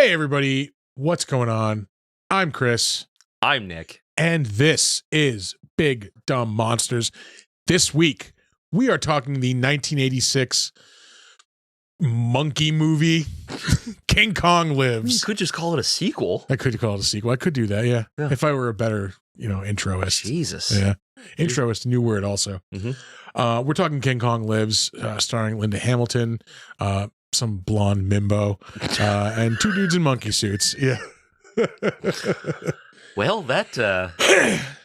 Hey, everybody. What's going on? I'm Chris. I'm Nick. And this is Big Dumb Monsters. This week, we are talking the 1986 monkey movie, King Kong You Lives. could just call it a sequel. I could call it a sequel. I could do that, yeah. If I were a better, introist. Jesus. Yeah. Introist, new word also. Mm-hmm. We're talking King Kong Lives, starring Linda Hamilton, some blonde mimbo, and two dudes in monkey suits. Yeah. Well, that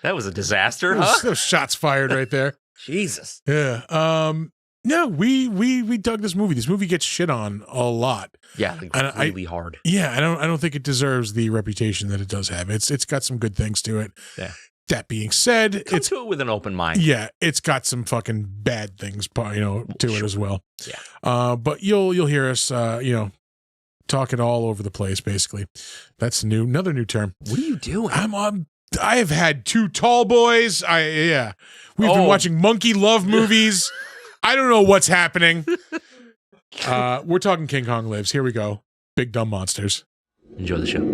was a disaster, Those shots fired right there. Jesus. Yeah. No, we dug this movie. This movie gets shit on a lot. Yeah, like really hard. Yeah, I don't think it deserves the reputation that it does have. It's got some good things to it. Yeah. That being said, Come to it with an open mind. Yeah, it's got some fucking bad things, to it as well. Yeah. But you'll hear us, talking all over the place. Basically, that's another new term. What are you doing? I have had two tall boys. We've been watching monkey love movies. I don't know what's happening. We're talking King Kong Lives. Here we go. Big Dumb Monsters. Enjoy the show.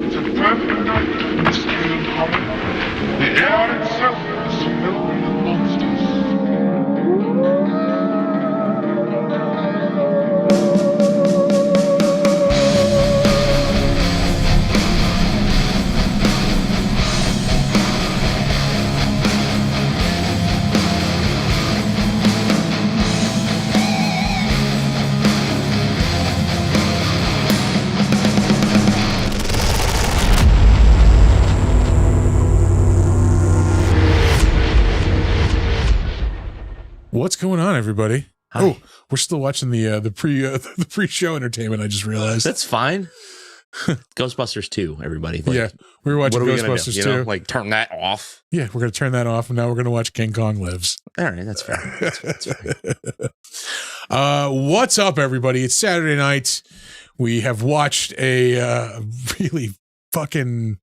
It's a perfect night in the scale of horror. The air itself is filled with monsters. What's going on, everybody? Hi. Oh, we're still watching the pre-show entertainment. I just realized That's fine. Ghostbusters 2, everybody. yeah, we were watching what are we gonna Ghostbusters do? 2. Like turn that off. Yeah, we're gonna turn that off, and now we're gonna watch King Kong Lives. All right, that's fair. That's fine. What's up, everybody? It's Saturday night. We have watched a really fucking.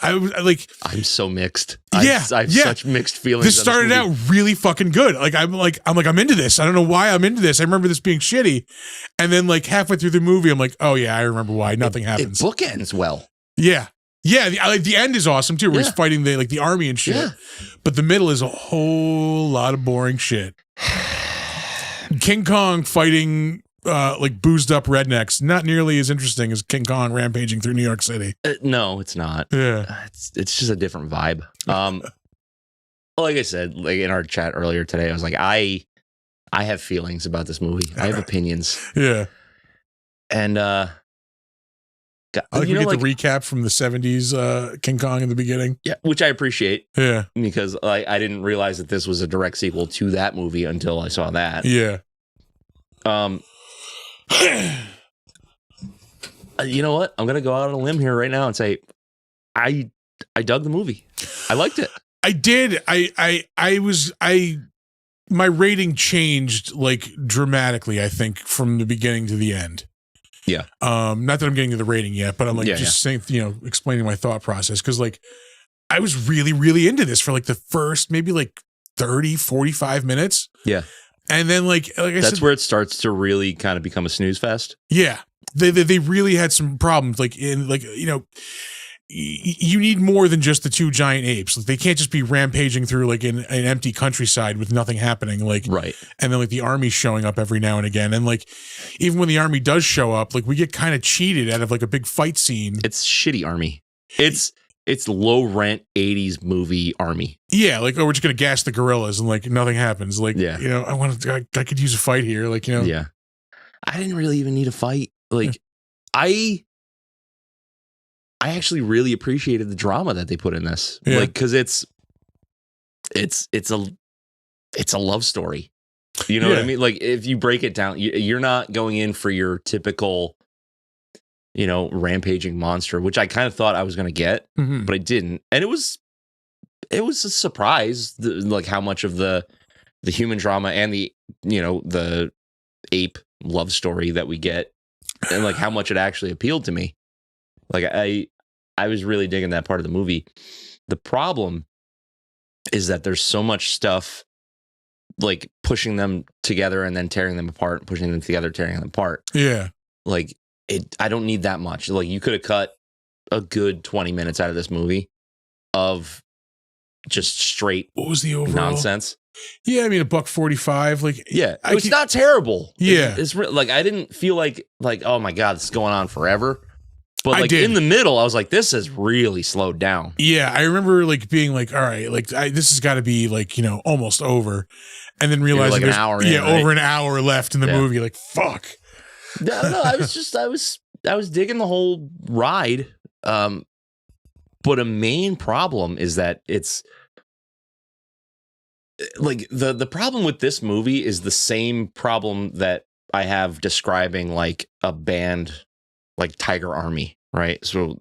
I'm so mixed. Yeah, I have such mixed feelings. This started out really fucking good. I'm into this. I don't know why I'm into this. I remember this being shitty, and then like halfway through the movie, I'm like, oh yeah, I remember why. Nothing happens. It bookends well. Yeah. The end is awesome too, where he's fighting the army and shit. Yeah. But the middle is a whole lot of boring shit. King Kong fighting boozed up rednecks, not nearly as interesting as King Kong rampaging through New York City. No, it's not. Yeah. It's just a different vibe. Like I said, like in our chat earlier today, I was like, I have feelings about this movie. I have opinions. Yeah. And we get the recap from the 70s King Kong in the beginning. Yeah, which I appreciate. Yeah. Because I didn't realize that this was a direct sequel to that movie until I saw that. Yeah. You know what? I'm gonna go out on a limb here right now and say I dug the movie. I liked it. I did. My rating changed like dramatically, I think, from the beginning to the end. Yeah. Not that I'm getting to the rating yet, but I'm saying, explaining my thought process. Cause like I was really, really into this for like the first maybe like 30, 45 minutes. Yeah. And then like I said, that's where it starts to really kind of become a snooze fest. Yeah. They really had some problems. You need more than just the two giant apes. Like, they can't just be rampaging through like an empty countryside with nothing happening. Like, right. And then like the army showing up every now and again. And like, even when the army does show up, like we get kind of cheated out of like a big fight scene. It's shitty army. It's low rent 80s movie army. Yeah. Like, we're just going to gas the gorillas and like nothing happens. Like, I could use a fight here. Like, Yeah. I didn't really even need a fight. Like, I actually really appreciated the drama that they put in this. Yeah. Like, cause it's a love story. You know what I mean? Like, if you break it down, you're not going in for your typical, rampaging monster, which I kind of thought I was going to get, but I didn't. And it was a surprise, like how much of the human drama and the ape love story that we get, and like how much it actually appealed to me. Like I was really digging that part of the movie. The problem is that there's so much stuff like pushing them together and then tearing them apart, pushing them together, tearing them apart. Yeah. Like I don't need that much. Like you could have cut a good 20 minutes out of this movie of just straight What was the overall nonsense. Yeah, I mean $1.45. Like, Yeah, it's not terrible. Yeah, it's like I didn't feel like oh my god, this is going on forever. But I like did. in the middle, I was like, this has really slowed down. Yeah, I remember like being like, all right, like this has got to be like, you know, almost over, and then realizing like an there's hour in, right? over an hour left in the movie. Like, fuck. No, I was digging the whole ride. But a main problem is that it's like the problem with this movie is the same problem that I have describing like a band like Tiger Army, right? So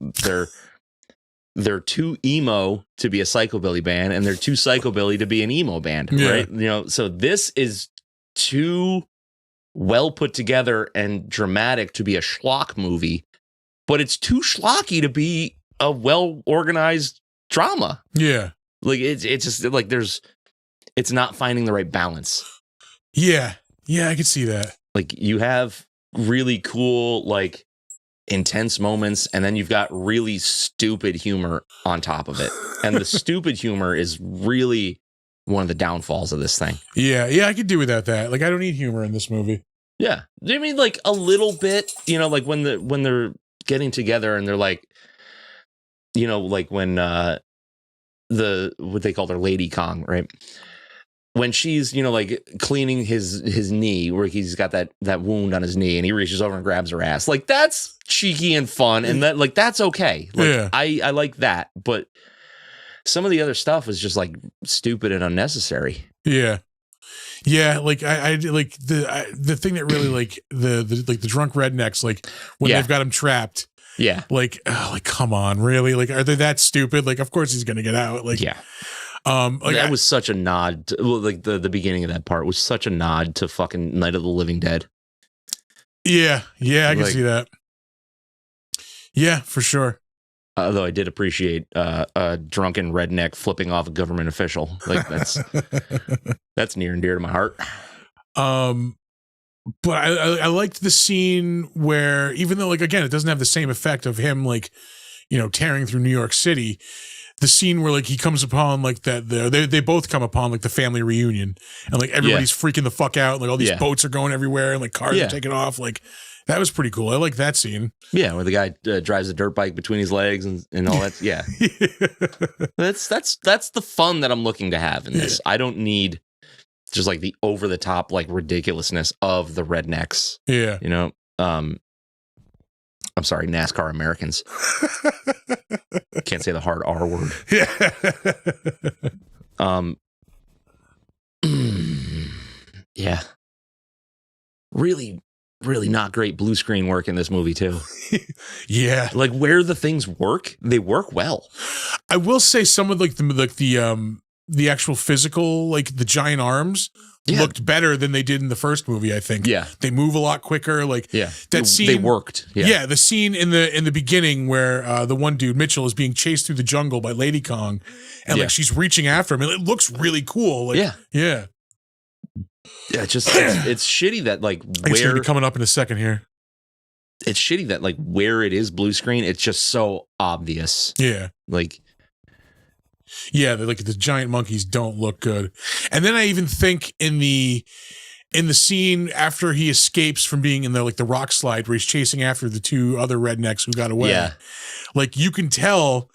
they're too emo to be a psychobilly band, and they're too psychobilly to be an emo band, right? You know, so this is too well put together and dramatic to be a schlock movie, but it's too schlocky to be a well organized drama. Yeah, like it's just like it's not finding the right balance. Yeah, I could see that. Like you have really cool, like intense moments, and then you've got really stupid humor on top of it. And the stupid humor is really one of the downfalls of this thing. Yeah, I could do without that. Like I don't need humor in this movie. Yeah. I mean like a little bit, you know, like when they're getting together and they're like, you know, like when what they call her Lady Kong, right? When she's, you know, like cleaning his knee where he's got that wound on his knee and he reaches over and grabs her ass. Like that's cheeky and fun. And that like, that's okay. Like, yeah. I like that. But some of the other stuff was just like stupid and unnecessary. Yeah. Yeah. Like I like the thing that really like the drunk rednecks, like when they've got him trapped. Yeah. Like, oh, like, come on, really? Like, are they that stupid? Like, of course he's going to get out. Like, yeah. Like that was such a nod to, well, like the beginning of that part was such a nod to fucking Night of the Living Dead. Yeah, I can see that. Yeah, for sure. Although I did appreciate a drunken redneck flipping off a government official. Like that's near and dear to my heart. But I liked the scene where, even though, like, again, it doesn't have the same effect of him, like, you know, tearing through New York City. The scene where like he comes upon like that, they both come upon like the family reunion, and like everybody's freaking the fuck out, and like all these boats are going everywhere, and like cars are taking off. Like that was pretty cool. I like that scene. Yeah, where the guy drives a dirt bike between his legs and all that. Yeah, that's the fun that I'm looking to have in this. I don't need just like the over the top like ridiculousness of the rednecks. Yeah, you know. I'm sorry, NASCAR Americans. Can't say the hard R word. Yeah. Really, really not great blue screen work in this movie too. Yeah. Like where the things work, they work well. I will say some of like the actual physical, like the giant arms looked better than they did in the first movie, I think. Yeah. They move a lot quicker. Like that scene. They worked. Yeah. The scene in the beginning where the one dude, Mitchell, is being chased through the jungle by Lady Kong, and like she's reaching after him, and it looks really cool. Like, yeah. Yeah, it's shitty that like it's gonna be coming up in a second here. It's shitty that like where it is blue screen, it's just so obvious. Yeah. Like yeah, like the giant monkeys don't look good. And then I even think in the scene after he escapes from being in the like the rock slide where he's chasing after the two other rednecks who got away. Yeah. Like you can tell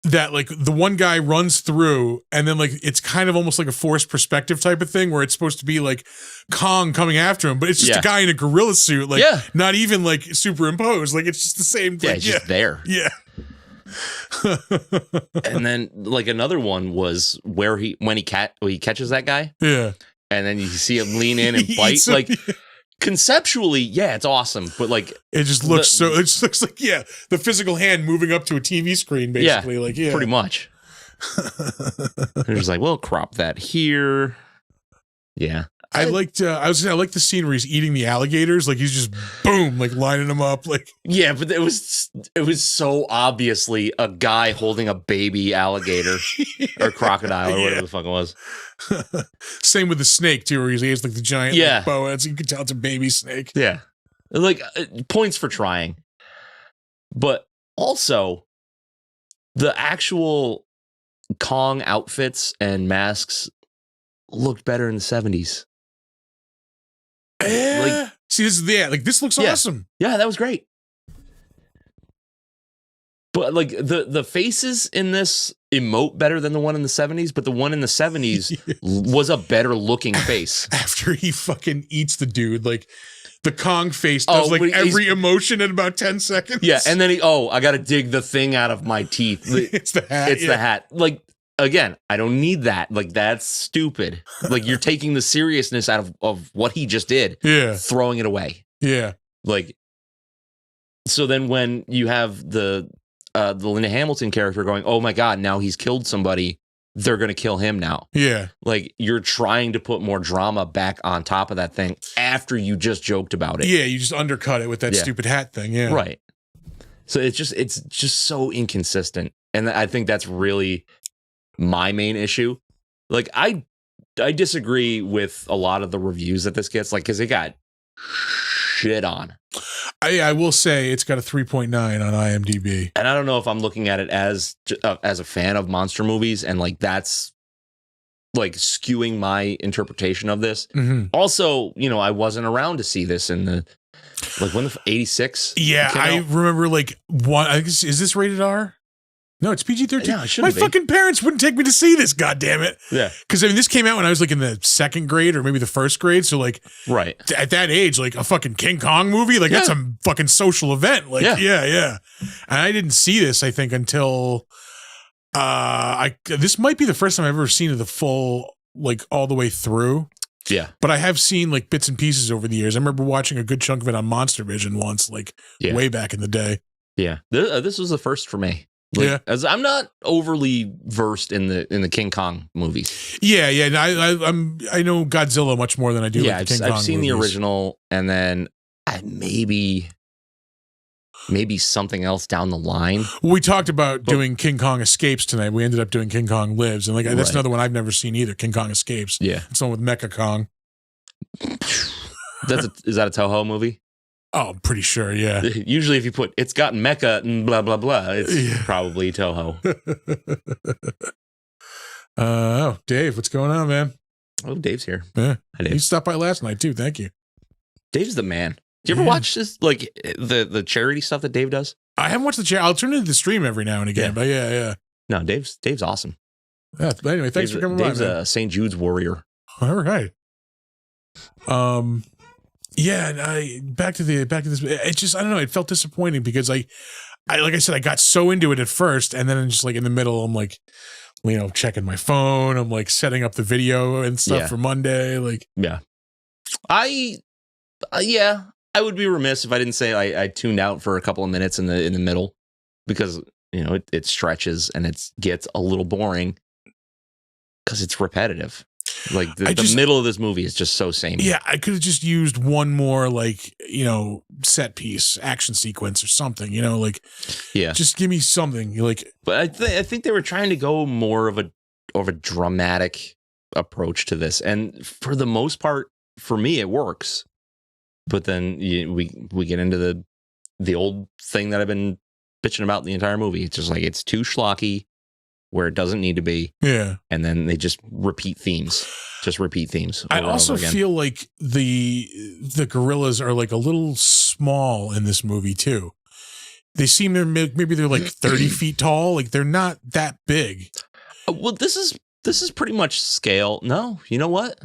that like the one guy runs through, and then like it's kind of almost like a forced perspective type of thing where it's supposed to be like Kong coming after him, but it's just a guy in a gorilla suit, like not even like superimposed. Like it's just the same thing. Yeah, it's just there. Yeah. And then like another one was where he catches that guy. Yeah. And then you see him lean in and bite. Like conceptually, it's awesome. But like it just looks it just looks like the physical hand moving up to a TV screen, basically. Pretty much. They're just like, well, crop that here. Yeah. I liked the scene where he's eating the alligators, like he's just boom, like lining them up, like but it was so obviously a guy holding a baby alligator or crocodile or whatever the fuck it was. Same with the snake too, where he has like the giant like, boa, so you can tell it's a baby snake. Yeah, like points for trying. But also, the actual Kong outfits and masks looked better in the 70s. Like, see, this looks awesome. Yeah, that was great. But like the faces in this emote better than the one in the 70s, but the one in the 70s was a better looking face. After he fucking eats the dude, like the Kong face does every emotion in about 10 seconds. Yeah, and then I got to dig the thing out of my teeth. It's the hat. It's the hat. Like, again, I don't need that. Like, that's stupid. Like, you're taking the seriousness out of what he just did. Yeah. Throwing it away. Yeah. Like, so then when you have the Linda Hamilton character going, oh my God, now he's killed somebody, they're going to kill him now. Yeah. Like, you're trying to put more drama back on top of that thing after you just joked about it. Yeah, you just undercut it with that stupid hat thing. Yeah. Right. So it's just so inconsistent. And I think that's really my main issue. Like, I disagree with a lot of the reviews that this gets, like, because it got shit on. I will say it's got a 3.9 on IMDb. And I don't know if I'm looking at it as a fan of monster movies, and like that's like skewing my interpretation of this. Mm-hmm. Also, I wasn't around to see this in the when the 86. Yeah, I remember like one. Is this rated R? No, it's PG-13. Yeah, my fucking parents wouldn't take me to see this. God damn it! Yeah, because this came out when I was like in the second grade or maybe the first grade. So like, right at that age, like a fucking King Kong movie, like that's a fucking social event. Like, yeah. And I didn't see this, I think, until this might be the first time I've ever seen the full, like all the way through. Yeah, but I have seen like bits and pieces over the years. I remember watching a good chunk of it on Monster Vision once, like way back in the day. Yeah, this was the first for me. Like, as I'm not overly versed in the King Kong movies. Yeah. I know Godzilla much more than I do. Yeah, like the King Kong I've seen movies. the original, and then maybe something else down the line. We talked about doing King Kong Escapes tonight. We ended up doing King Kong Lives, and like that's another one I've never seen either. King Kong Escapes. Yeah, it's the one with Mecha Kong. Is that a Toho movie? Oh, I'm pretty sure, yeah. Usually if you put, it's got mecha and blah, blah, blah, it's probably Toho. Dave, what's going on, man? Oh, Dave's here. Yeah. Hi, Dave. You stopped by last night, too. Thank you. Dave's the man. Do you ever watch this, like, the charity stuff that Dave does? I haven't watched the charity. I'll turn into the stream every now and again, but yeah. No, Dave's awesome. Yeah, but anyway, thanks for coming by. Dave's a St. Jude's warrior. All right. Yeah, and back to this. It just, I don't know. It felt disappointing because I like I said, I got so into it at first, and then I'm just like in the middle, I'm like, checking my phone. I'm like setting up the video and stuff for Monday. Like, I would be remiss if I didn't say I tuned out for a couple of minutes in the middle because it stretches and it gets a little boring because it's repetitive. Like the middle of this movie is just so samey. Yeah, I could have just used one more set piece, action sequence or something. Just give me something. But I think they were trying to go more of a dramatic approach to this, and for the most part, for me, it works. But then we get into the old thing that I've been bitching about the entire movie. It's just like it's too schlocky where it doesn't need to be. Yeah. And then they just repeat themes. I also feel like the gorillas are like a little small in this movie too. They seem maybe they're like 30 feet tall. Like they're not that big. Well, this is pretty much scale. No, you know what?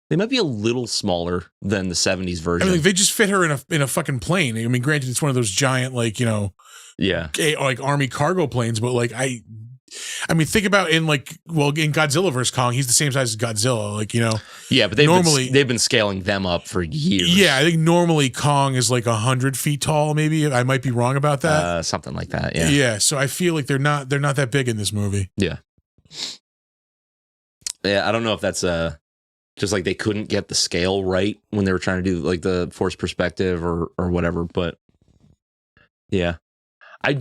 They might be a little smaller than the 70s version. I mean, they just fit her in a fucking plane. I mean, granted, it's one of those giant like army cargo planes, but like I mean, think about in Godzilla vs. Kong, he's the same size as Godzilla. Yeah, but they've been scaling them up for years. Yeah, I think normally Kong is like 100 feet tall. Maybe I might be wrong about that. Something like that. Yeah. Yeah. So I feel like they're not that big in this movie. Yeah. Yeah, I don't know if that's just like they couldn't get the scale right when they were trying to do like the forced perspective or whatever. But yeah, I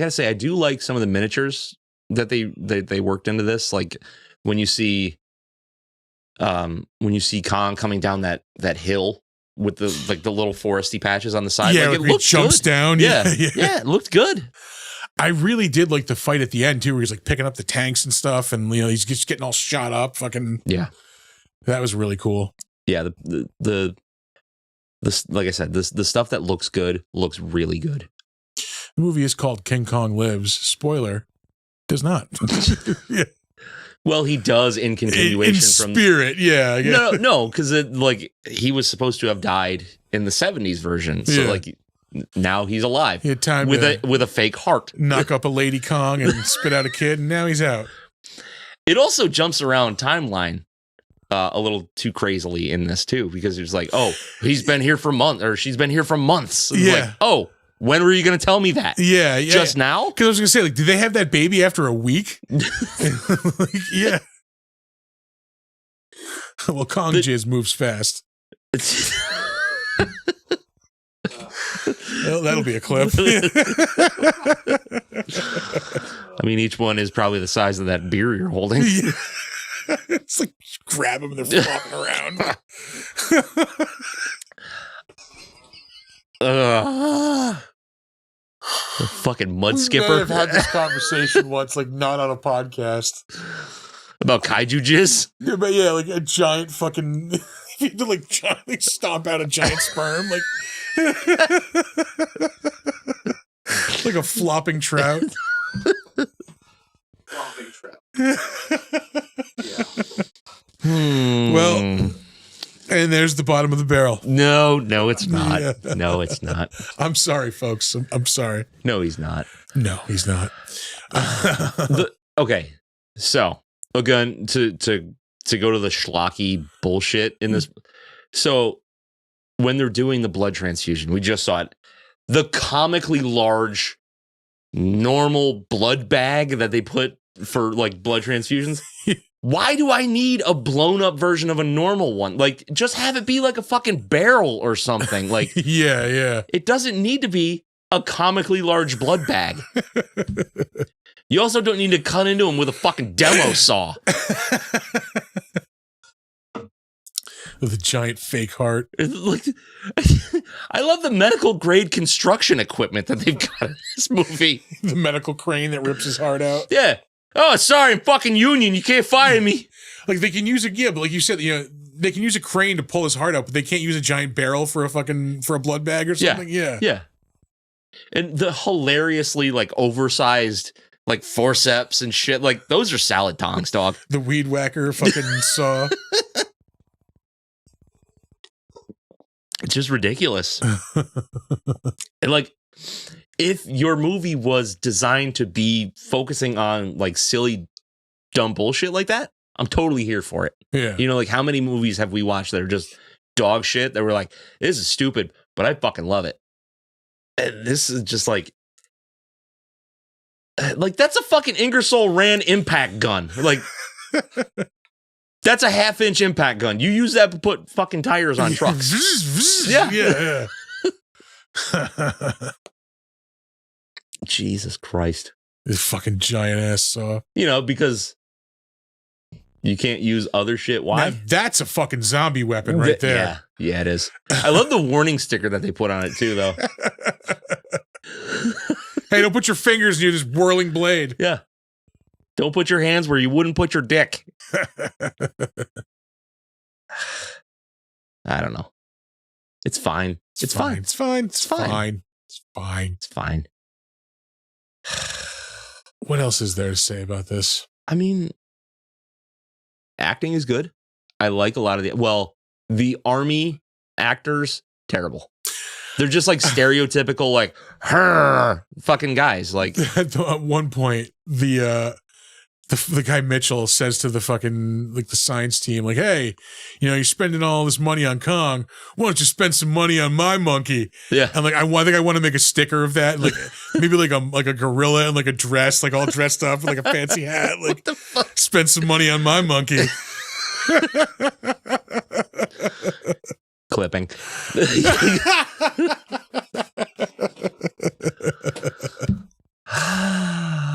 gotta say, I do like some of the miniatures that they worked into this. Like when you see Kong coming down that hill with the little foresty patches on the side. Yeah, like, it looks jumps good. down. Yeah, it looked good. I really did like the fight at the end too, where he's like picking up the tanks and stuff, and he's just getting all shot up. Fucking yeah, that was really cool. Yeah, the like I said, the stuff that looks good looks really good. The movie is called King Kong Lives. Spoiler, does not. Yeah. Well, he does in continuation in spirit. Yeah. No, because he was supposed to have died in the 70s version. So like now he's alive. He had time with a fake heart. Knock up a Lady Kong and spit out a kid, and now he's out. It also jumps around timeline a little too crazily in this too, because it's like, oh, he's been here for months, or she's been here for months. And like, oh, when were you going to tell me that? Yeah. Just now? Because I was going to say, like, did they have that baby after a week? Like, yeah. Well, Kong jizz moves fast. Well, that'll be a clip. I mean, each one is probably the size of that beer you're holding. Yeah. It's like grab them and they're flopping around. The fucking mud skipper. I've had this conversation once, like not on a podcast. About kaiju jizz? Yeah, but yeah, like a giant fucking if you had to like stomp out a giant sperm, like like a flopping trout. Flopping trout. Yeah. Well, and there's the bottom of the barrel. No, it's not. Yeah. No, it's not. I'm sorry, folks. I'm sorry. No, he's not. No, he's not. Okay, so again, to go to the schlocky bullshit in this. So when they're doing the blood transfusion, we just saw it. The comically large, normal blood bag that they put for like blood transfusions. Why do I need a blown up version of a normal one? Like, just have it be like a fucking barrel or something. Like, yeah. It doesn't need to be a comically large blood bag. You also don't need to cut into them with a fucking demo saw. With a giant fake heart. Like, I love the medical grade construction equipment that they've got in this movie. The medical crane that rips his heart out. Yeah. Oh, sorry, I'm fucking union. You can't fire me. Like they can use but like you said, they can use a crane to pull his heart out, but they can't use a giant barrel for a blood bag or something. Yeah. And the hilariously like oversized like forceps and shit, like those are salad tongs, dog. The weed whacker fucking saw. It's just ridiculous. And like, if your movie was designed to be focusing on like silly, dumb bullshit like that, I'm totally here for it. Yeah. Like how many movies have we watched that are just dog shit that we're like, this is stupid, but I fucking love it. And this is just like that's a fucking Ingersoll Rand impact gun. Like, that's a 1/2-inch impact gun. You use that to put fucking tires on trucks. Yeah. Jesus Christ. This fucking giant ass saw. Because you can't use other shit. Why? Now, that's a fucking zombie weapon right there. Yeah, it is. I love the warning sticker that they put on it too, though. Hey, don't put your fingers near this whirling blade. Yeah. Don't put your hands where you wouldn't put your dick. I don't know. It's fine. It's fine. It's fine. It's fine. It's fine. It's fine. What else is there to say about this? I mean, acting is good. I like a lot of the army actors, terrible. They're just like stereotypical, like, fucking guys. Like, at one point, the guy Mitchell says to the fucking like the science team, like, "Hey, you're spending all this money on Kong. Why don't you spend some money on my monkey?" Yeah, and like I think I want to make a sticker of that, like maybe like a gorilla in like a dress, like all dressed up with like a fancy hat, like, what the fuck? Spend some money on my monkey. Clipping.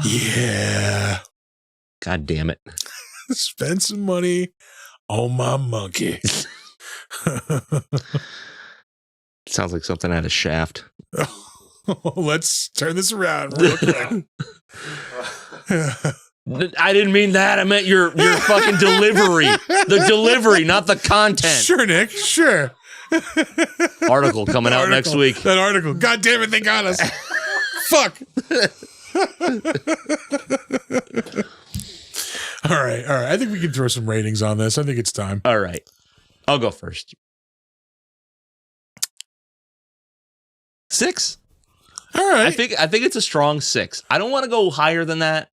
Yeah. God damn it. Spend some money on my monkey. Sounds like something out of Shaft. Let's turn this around real quick. I didn't mean that. I meant your fucking delivery. The delivery, not the content. Sure, Nick. Sure. Article coming out next week. That article. God damn it, they got us. Fuck. All right. I think we can throw some ratings on this. I think it's time. All right. I'll go first. 6. All right. I think it's a strong 6. I don't want to go higher than that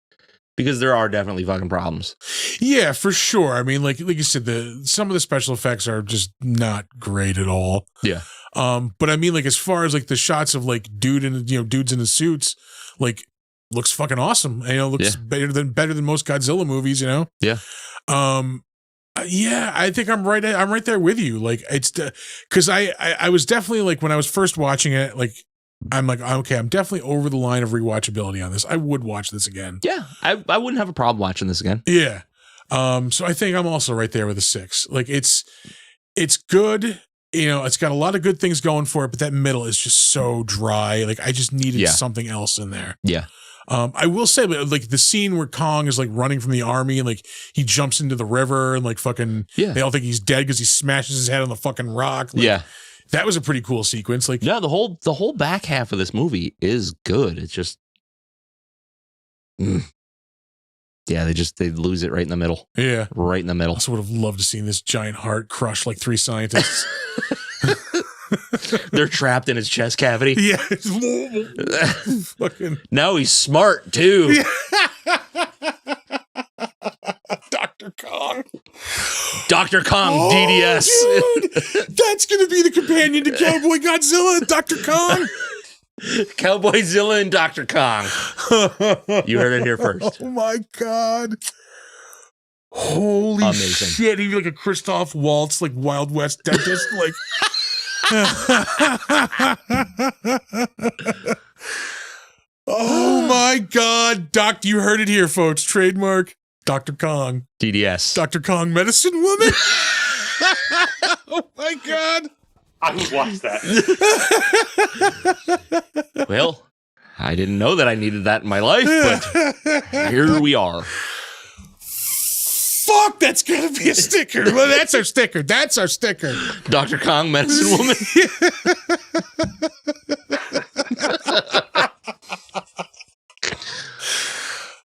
because there are definitely fucking problems. Yeah, for sure. I mean, like you said, some of the special effects are just not great at all. Yeah. But I mean, like as far as like the shots of like dudes in the suits, like looks fucking awesome. Looks better than most Godzilla movies. Yeah. Yeah, I think I'm right. I'm right there with you. Like it's because I was definitely like when I was first watching it, like I'm like, okay, I'm definitely over the line of rewatchability on this. I would watch this again. Yeah, I wouldn't have a problem watching this again. Yeah. So I think I'm also right there with a 6. Like it's good. It's got a lot of good things going for it, but that middle is just so dry. Like I just needed something else in there. Yeah. I will say, like the scene where Kong is like running from the army and like he jumps into the river and like fucking they all think he's dead because he smashes his head on the fucking rock. Like, that was a pretty cool sequence. Like, yeah, the whole back half of this movie is good. It's just, yeah, they lose it right in the middle. Yeah, right in the middle. I also would have loved to see this giant heart crush like 3 scientists. They're trapped in his chest cavity. Yeah, fucking. Now he's smart too. Dr. Kong. Dr. Kong, DDS. Dude, that's going to be the companion to Cowboy Godzilla, Dr. Kong. Cowboy Zilla and Dr. Kong. You heard it here first. Oh my God. Holy amazing shit. He'd be like a Christoph Waltz, like Wild West dentist. Like, oh my God. Doc, you heard it here, folks. Trademark. Dr. Kong. DDS. Dr. Kong, medicine woman? Oh my God. I would watch that. Well, I didn't know that I needed that in my life, but here we are. Fuck, that's gonna be a sticker. Well, that's our sticker. That's our sticker. Dr. Kong, medicine woman.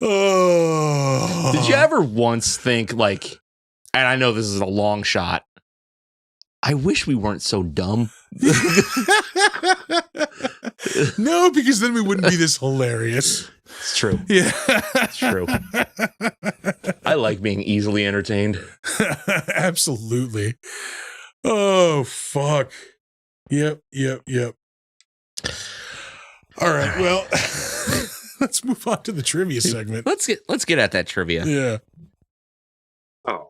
Oh. Did you ever once think, like, and I know this is a long shot, I wish we weren't so dumb? No, because then we wouldn't be this hilarious. It's true. Yeah. It's true. I like being easily entertained. Absolutely. Oh, fuck. Yep. All right, well, let's move on to the trivia segment. Let's get at that trivia. Yeah. Oh.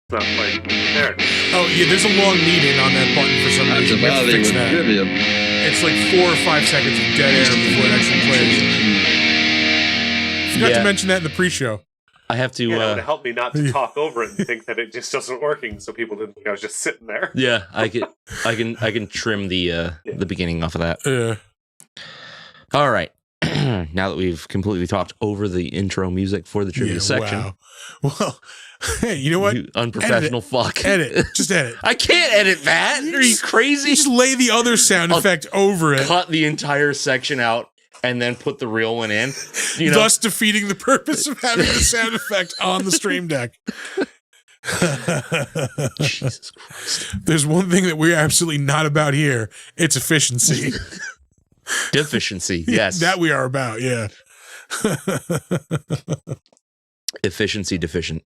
It's not like there. Oh, yeah, there's a long lead-in on that button for some reason. We have to fix that. It's like 4 or 5 seconds of dead air before it actually plays. Forgot to mention that in the pre-show. I have to. Yeah, it would help me not to talk over it and think that it just wasn't working, so people didn't think I was just sitting there. Yeah, I can trim the beginning off of that. Yeah. All right. Now that we've completely talked over the intro music for the trivia section. Wow. Well, hey, you know what? You unprofessional fuck. Edit. Just edit. I can't edit that. Are you crazy? Just lay the other sound effect over it. Cut the entire section out and then put the real one in. Thus defeating the purpose of having the sound effect on the stream deck. Jesus Christ. There's one thing that we're absolutely not about here. It's efficiency. Deficiency, yes. That we are about, yeah. Efficiency deficient.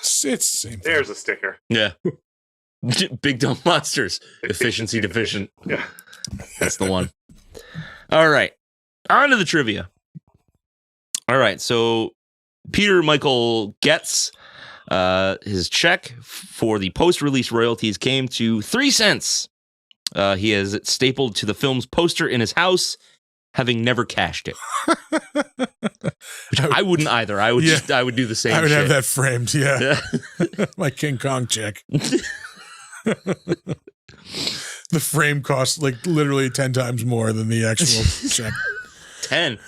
It's the same thing. There's a sticker. Yeah. Big dumb monsters. Efficiency deficient. Yeah. That's the one. All right. On to the trivia. All right. So Peter Michael Getz, his check for the post-release royalties came to 3 cents. He has it stapled to the film's poster in his house, having never cashed it. Which I wouldn't either. I would I would do the same. I would shit. have that framed, yeah. My King Kong check. The frame costs like literally 10 times more than the actual check. 10.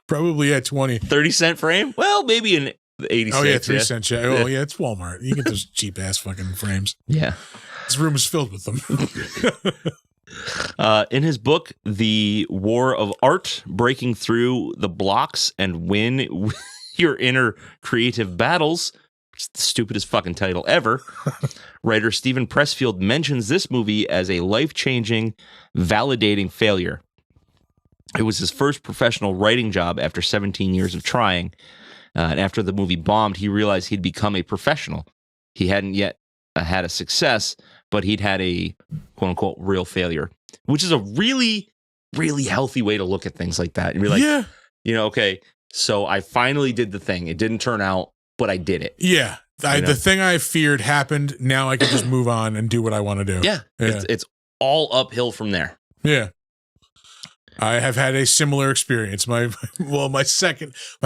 Probably at 20. 30-cent frame? Well, maybe an 86. Oh, yeah, 3-cent check. Oh, yeah, it's Walmart. You get those cheap ass fucking frames. Yeah. This room is filled with them. In his book, The War of Art, Breaking Through the Blocks and Win Your Inner Creative Battles, which is the stupidest fucking title ever, writer Stephen Pressfield mentions this movie as a life-changing, validating failure. It was his first professional writing job after 17 years of trying. And after the movie bombed, he realized he'd become a professional. He hadn't yet had a success, but he'd had a quote-unquote real failure, which is a really, really healthy way to look at things like that. And you're like, Yeah. you know, okay, so I finally did the thing. It didn't turn out, but I did it. Yeah. The thing I feared happened. Now I can just move on and do what I want to do. Yeah. It's all uphill from there. Yeah. I have had a similar experience. My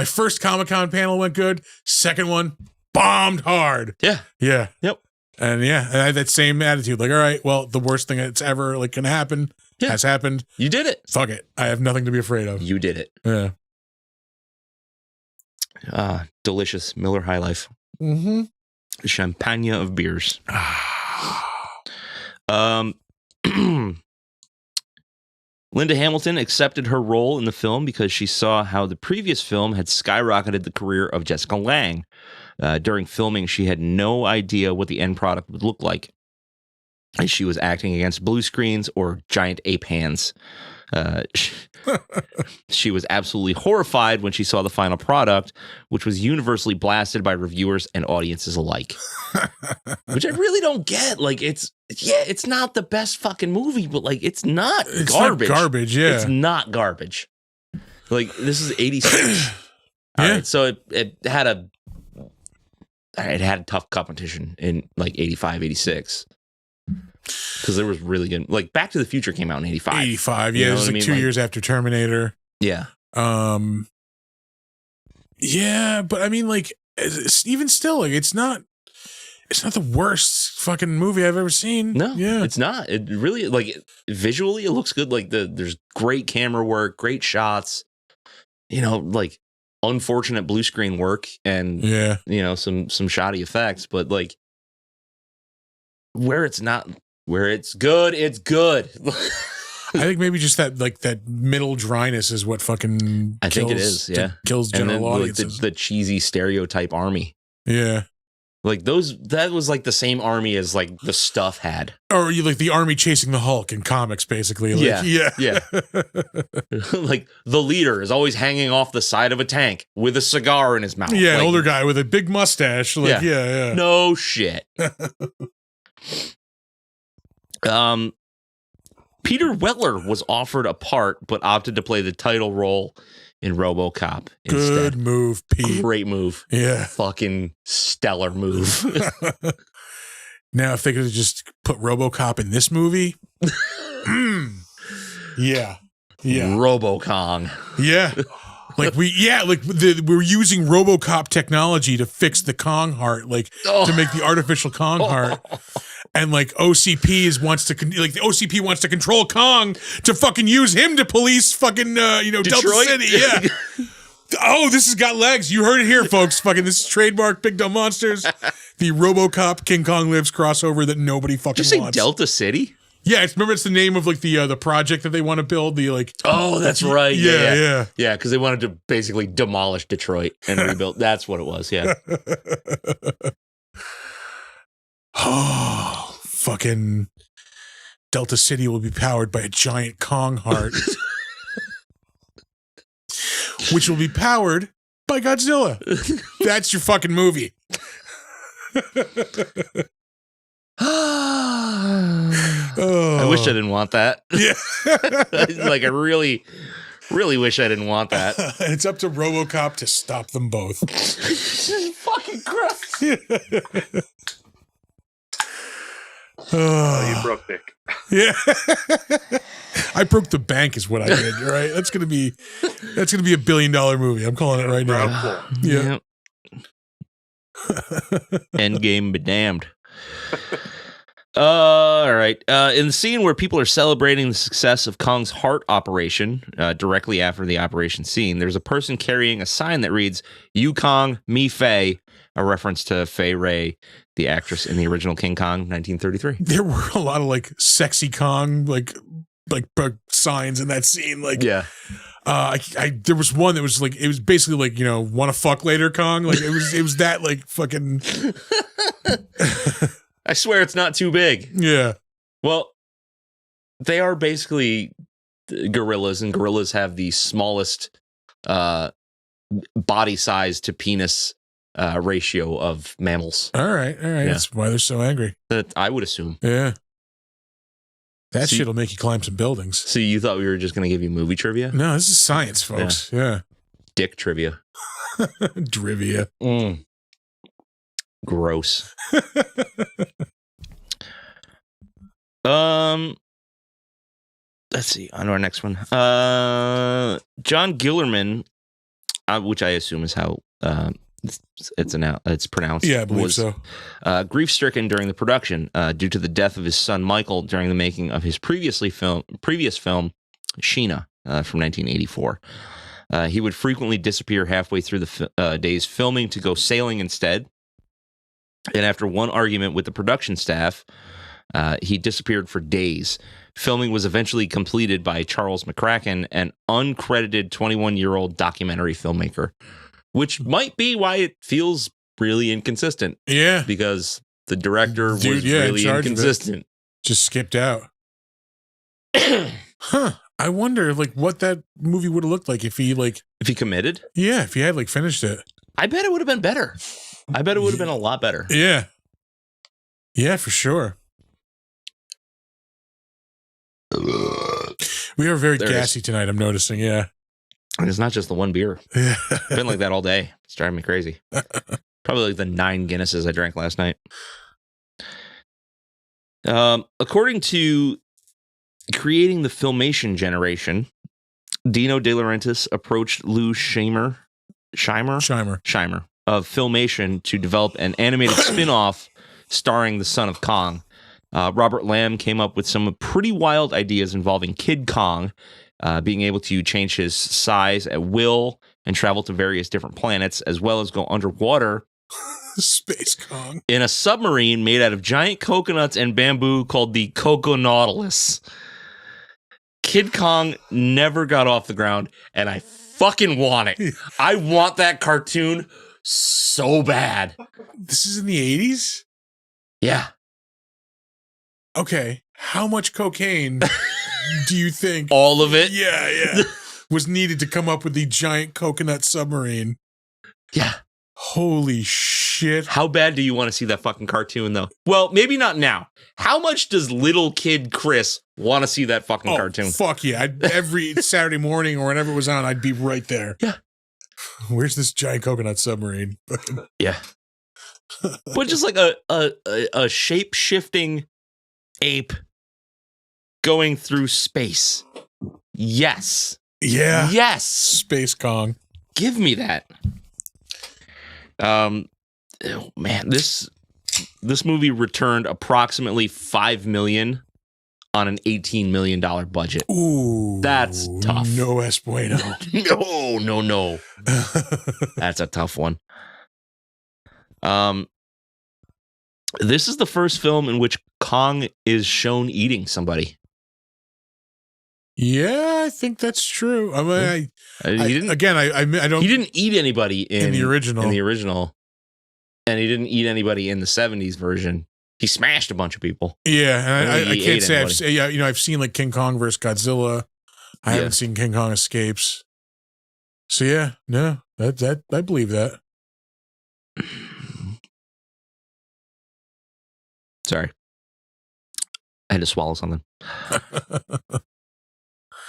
first Comic-Con panel went good. Second one bombed hard. Yeah. Yeah. Yep. And yeah, and I had that same attitude. Like, all right, well, the worst thing that's ever like gonna happen has happened. You did it. Fuck it. I have nothing to be afraid of. You did it. Yeah. Delicious Miller High Life. Mm-hmm. Champagne of beers. Linda Hamilton accepted her role in the film because she saw how the previous film had skyrocketed the career of Jessica Lange. During filming, she had no idea what the end product would look like, as she was acting against blue screens or giant ape hands. She was absolutely horrified when she saw the final product, which was universally blasted by reviewers and audiences alike. Which I really don't get. Like, it's not the best fucking movie, but like, it's not garbage. Not garbage, yeah. It's not garbage. Like, this is 86. All right, so it had a tough competition in like 85, 86. Because there was really good, like Back to the Future came out in 85. 85, yeah. It was like 2 years after Terminator. Yeah. Yeah, but I mean, like, even still, like, it's not the worst fucking movie I've ever seen. No, yeah, it's not. It really, like, visually, it looks good. Like, there's great camera work, great shots, you know, like unfortunate blue screen work and, yeah, you know, some shoddy effects, but like, where it's good, it's good. I think maybe just that middle dryness is what fucking I think it is, yeah. Kills general audiences. Like the cheesy stereotype army. Yeah. Like that was like the same army as like the Stuff had. Or you like the army chasing the Hulk in comics, basically. Like, yeah. Like the leader is always hanging off the side of a tank with a cigar in his mouth. Yeah, like, older guy with a big mustache. Like, yeah. No shit. Peter Weller was offered a part, but opted to play the title role in RoboCop instead. Good move, Pete. Great move. Yeah. Fucking stellar move. Now, if they could have just put RoboCop in this movie. Yeah. RoboKong. Yeah. We're using RoboCop technology to fix the Kong heart, to make the artificial Kong heart. And like the OCP wants to control Kong to fucking use him to police fucking Delta City. Yeah. Oh, this has got legs. You heard it here, folks. Fucking this is trademark Big Dumb Monsters. The RoboCop King Kong Lives crossover that nobody fucking Did you say wants. Delta City? Yeah, remember it's the name of like the project that they want to build. Oh, that's right. Yeah. Yeah, because they wanted to basically demolish Detroit and rebuild. That's what it was. Yeah. Oh, fucking Delta City will be powered by a giant Kong heart, which will be powered by Godzilla. That's your fucking movie. I wish I didn't want that. Yeah. Like, I really, really wish I didn't want that. And it's up to RoboCop to stop them both. Fucking Christ. Oh, you broke Nick. Yeah. I broke the bank is what I did, right? That's gonna be $1 billion movie. I'm calling it right now. Yeah. Endgame be damned. All right. In the scene where people are celebrating the success of Kong's heart operation, directly after the operation scene, there's a person carrying a sign that reads, "You Kong, me Faye," a reference to Fay Ray, the actress in the original King Kong, 1933. There were a lot of like sexy Kong, like signs in that scene. Like, Yeah. There was one that was like, it was basically like, want to fuck later Kong. Like it was that like fucking. I swear it's not too big. Yeah. Well, they are basically gorillas, and gorillas have the smallest body size to penis ratio of mammals. All right. Yeah. That's why they're so angry. I would assume. Yeah. That See- shit'll make you climb some buildings. So you thought we were just going to give you movie trivia? No, this is science, folks. Yeah. Dick trivia. Trivia. Gross. Let's see. On to our next one. John Guillerman, which I assume is how it's pronounced. Yeah, I believe was, so. grief-stricken during the production due to the death of his son Michael during the making of his previous film, Sheena, from 1984. He would frequently disappear halfway through the day's filming to go sailing instead. And after one argument with the production staff, he disappeared for days. Filming was eventually completed by Charles McCracken, an uncredited 21-year-old documentary filmmaker, which might be why it feels really inconsistent. Yeah. Because the director was in really charge of it. inconsistent. Just skipped out. Huh. I wonder like what that movie would have looked like if he If he committed, if he had like finished it. I bet it would have been better. I bet it would have been a lot better. Yeah. Yeah, for sure. We are very There it gassy tonight, I'm noticing. Yeah. And it's not just the one beer. Yeah. It's been like that all day. It's driving me crazy. Probably like the 9 Guinnesses I drank last night. According to Creating the Filmation Generation, Dino De Laurentiis approached Lou Scheimer of Filmation to develop an animated spin-off starring the son of Kong. Robert Lamb came up with some pretty wild ideas involving Kid Kong, being able to change his size at will and travel to various different planets, as well as go underwater Space Kong. in a submarine made out of giant coconuts and bamboo called the Coconautilus. Kid Kong never got off the ground, and I fucking want it. I want that cartoon so bad. This is in the 80s? Yeah. Okay. How much cocaine do you think All of it? yeah, was needed to come up with the giant coconut submarine? Yeah. Holy shit. How bad do you want to see that fucking cartoon, though? Well, maybe not now. How much does little kid Chris want to see that fucking cartoon? Fuck yeah. Every Saturday morning or whenever it was on, I'd be right there. Yeah. Where's this giant coconut submarine? Yeah. But just like a shape-shifting ape going through space. Yes. Yeah. Yes. Space Kong. Give me that. Oh, man, this movie returned approximately $5 million on an $18 million budget. Ooh. That's tough. No es bueno. No. That's a tough one. This is the first film in which Kong is shown eating somebody. Yeah, I think that's true. I mean, He didn't I don't. He didn't eat anybody in the original. In the original, and he didn't eat anybody in the '70s version. He smashed a bunch of people. Yeah, and I He can't ate say anybody. I've seen like King Kong versus Godzilla. I haven't seen King Kong Escapes. So yeah, no, that I believe that. Sorry, I had to swallow something.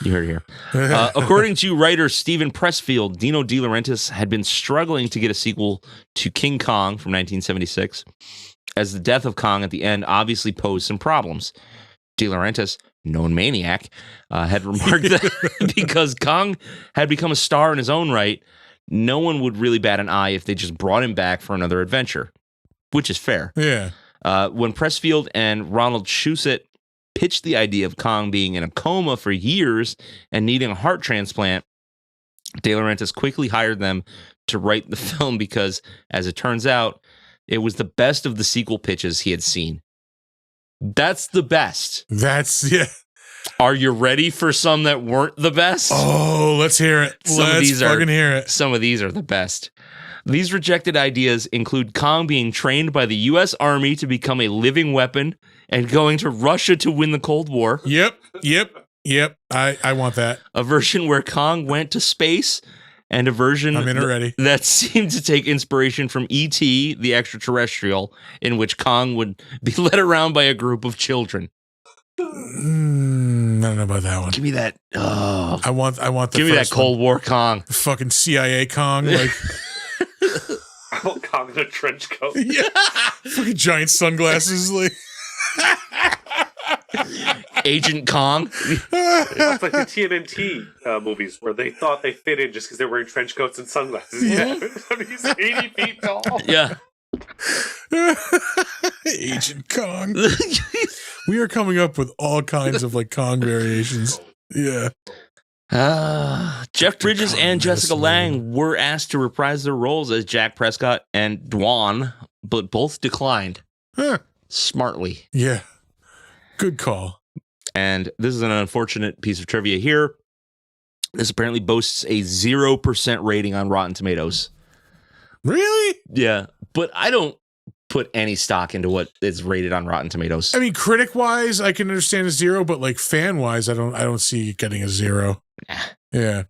You heard it here. According to writer Stephen Pressfield, Dino De Laurentiis had been struggling to get a sequel to King Kong from 1976, as the death of Kong at the end obviously posed some problems. De Laurentiis, known maniac, had remarked that because Kong had become a star in his own right, no one would really bat an eye if they just brought him back for another adventure, which is fair. Yeah. When Pressfield and Ronald Shusett pitched the idea of Kong being in a coma for years and needing a heart transplant, De Laurentiis quickly hired them to write the film because, as it turns out, it was the best of the sequel pitches he had seen. That's the best. Yeah. Are you ready for some that weren't the best? Oh, let's hear it. Let's fucking hear it. Some of these are the best. These rejected ideas include Kong being trained by the U.S. Army to become a living weapon and going to Russia to win the Cold War. Yep. I want that. A version where Kong went to space, and a version I'm in already. That seemed to take inspiration from E.T., the extraterrestrial, in which Kong would be led around by a group of children. I don't know about that one. Give me that. Oh, I want the give me that Cold War Kong. The fucking CIA Kong, like I want Kong in a trench coat. yeah, fucking giant sunglasses, like Agent Kong. It's like the TMNT movies where they thought they fit in just because they're wearing trench coats and sunglasses. Yeah. He's 80 feet tall. Yeah. Agent Kong. We are coming up with all kinds of like Kong variations. Yeah. Jeff Bridges Kong and Jessica medicine Lange were asked to reprise their roles as Jack Prescott and Dwan, but both declined. Huh. Smartly. Yeah. Good call. And this is an unfortunate piece of trivia here. This apparently boasts a 0% rating on Rotten Tomatoes. Really? Yeah, but I don't put any stock into what is rated on Rotten Tomatoes. I mean, critic wise, I can understand a 0, but like fan wise, I don't see it getting a 0. Yeah.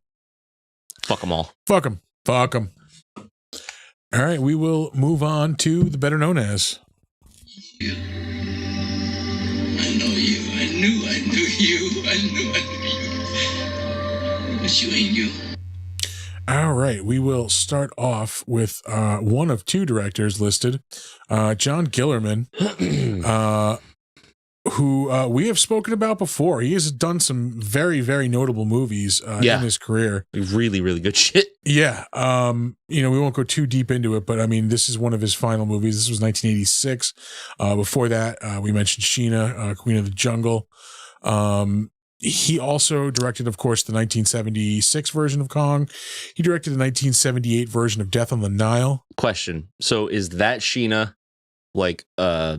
Fuck them all. Fuck them. Fuck them. All right, we will move on to the better known as. I know you. I knew you. I knew you. But you ain't you. All right, we will start off with one of two directors listed, John Guillerman, who we have spoken about before. He has done some very, very notable movies in his career. Really, really good shit. Yeah. We won't go too deep into it, but I mean, this is one of his final movies. This was 1986. Before that, we mentioned Sheena, Queen of the Jungle. He also directed, of course, the 1976 version of Kong. He directed the 1978 version of Death on the Nile. Question. So is that Sheena like a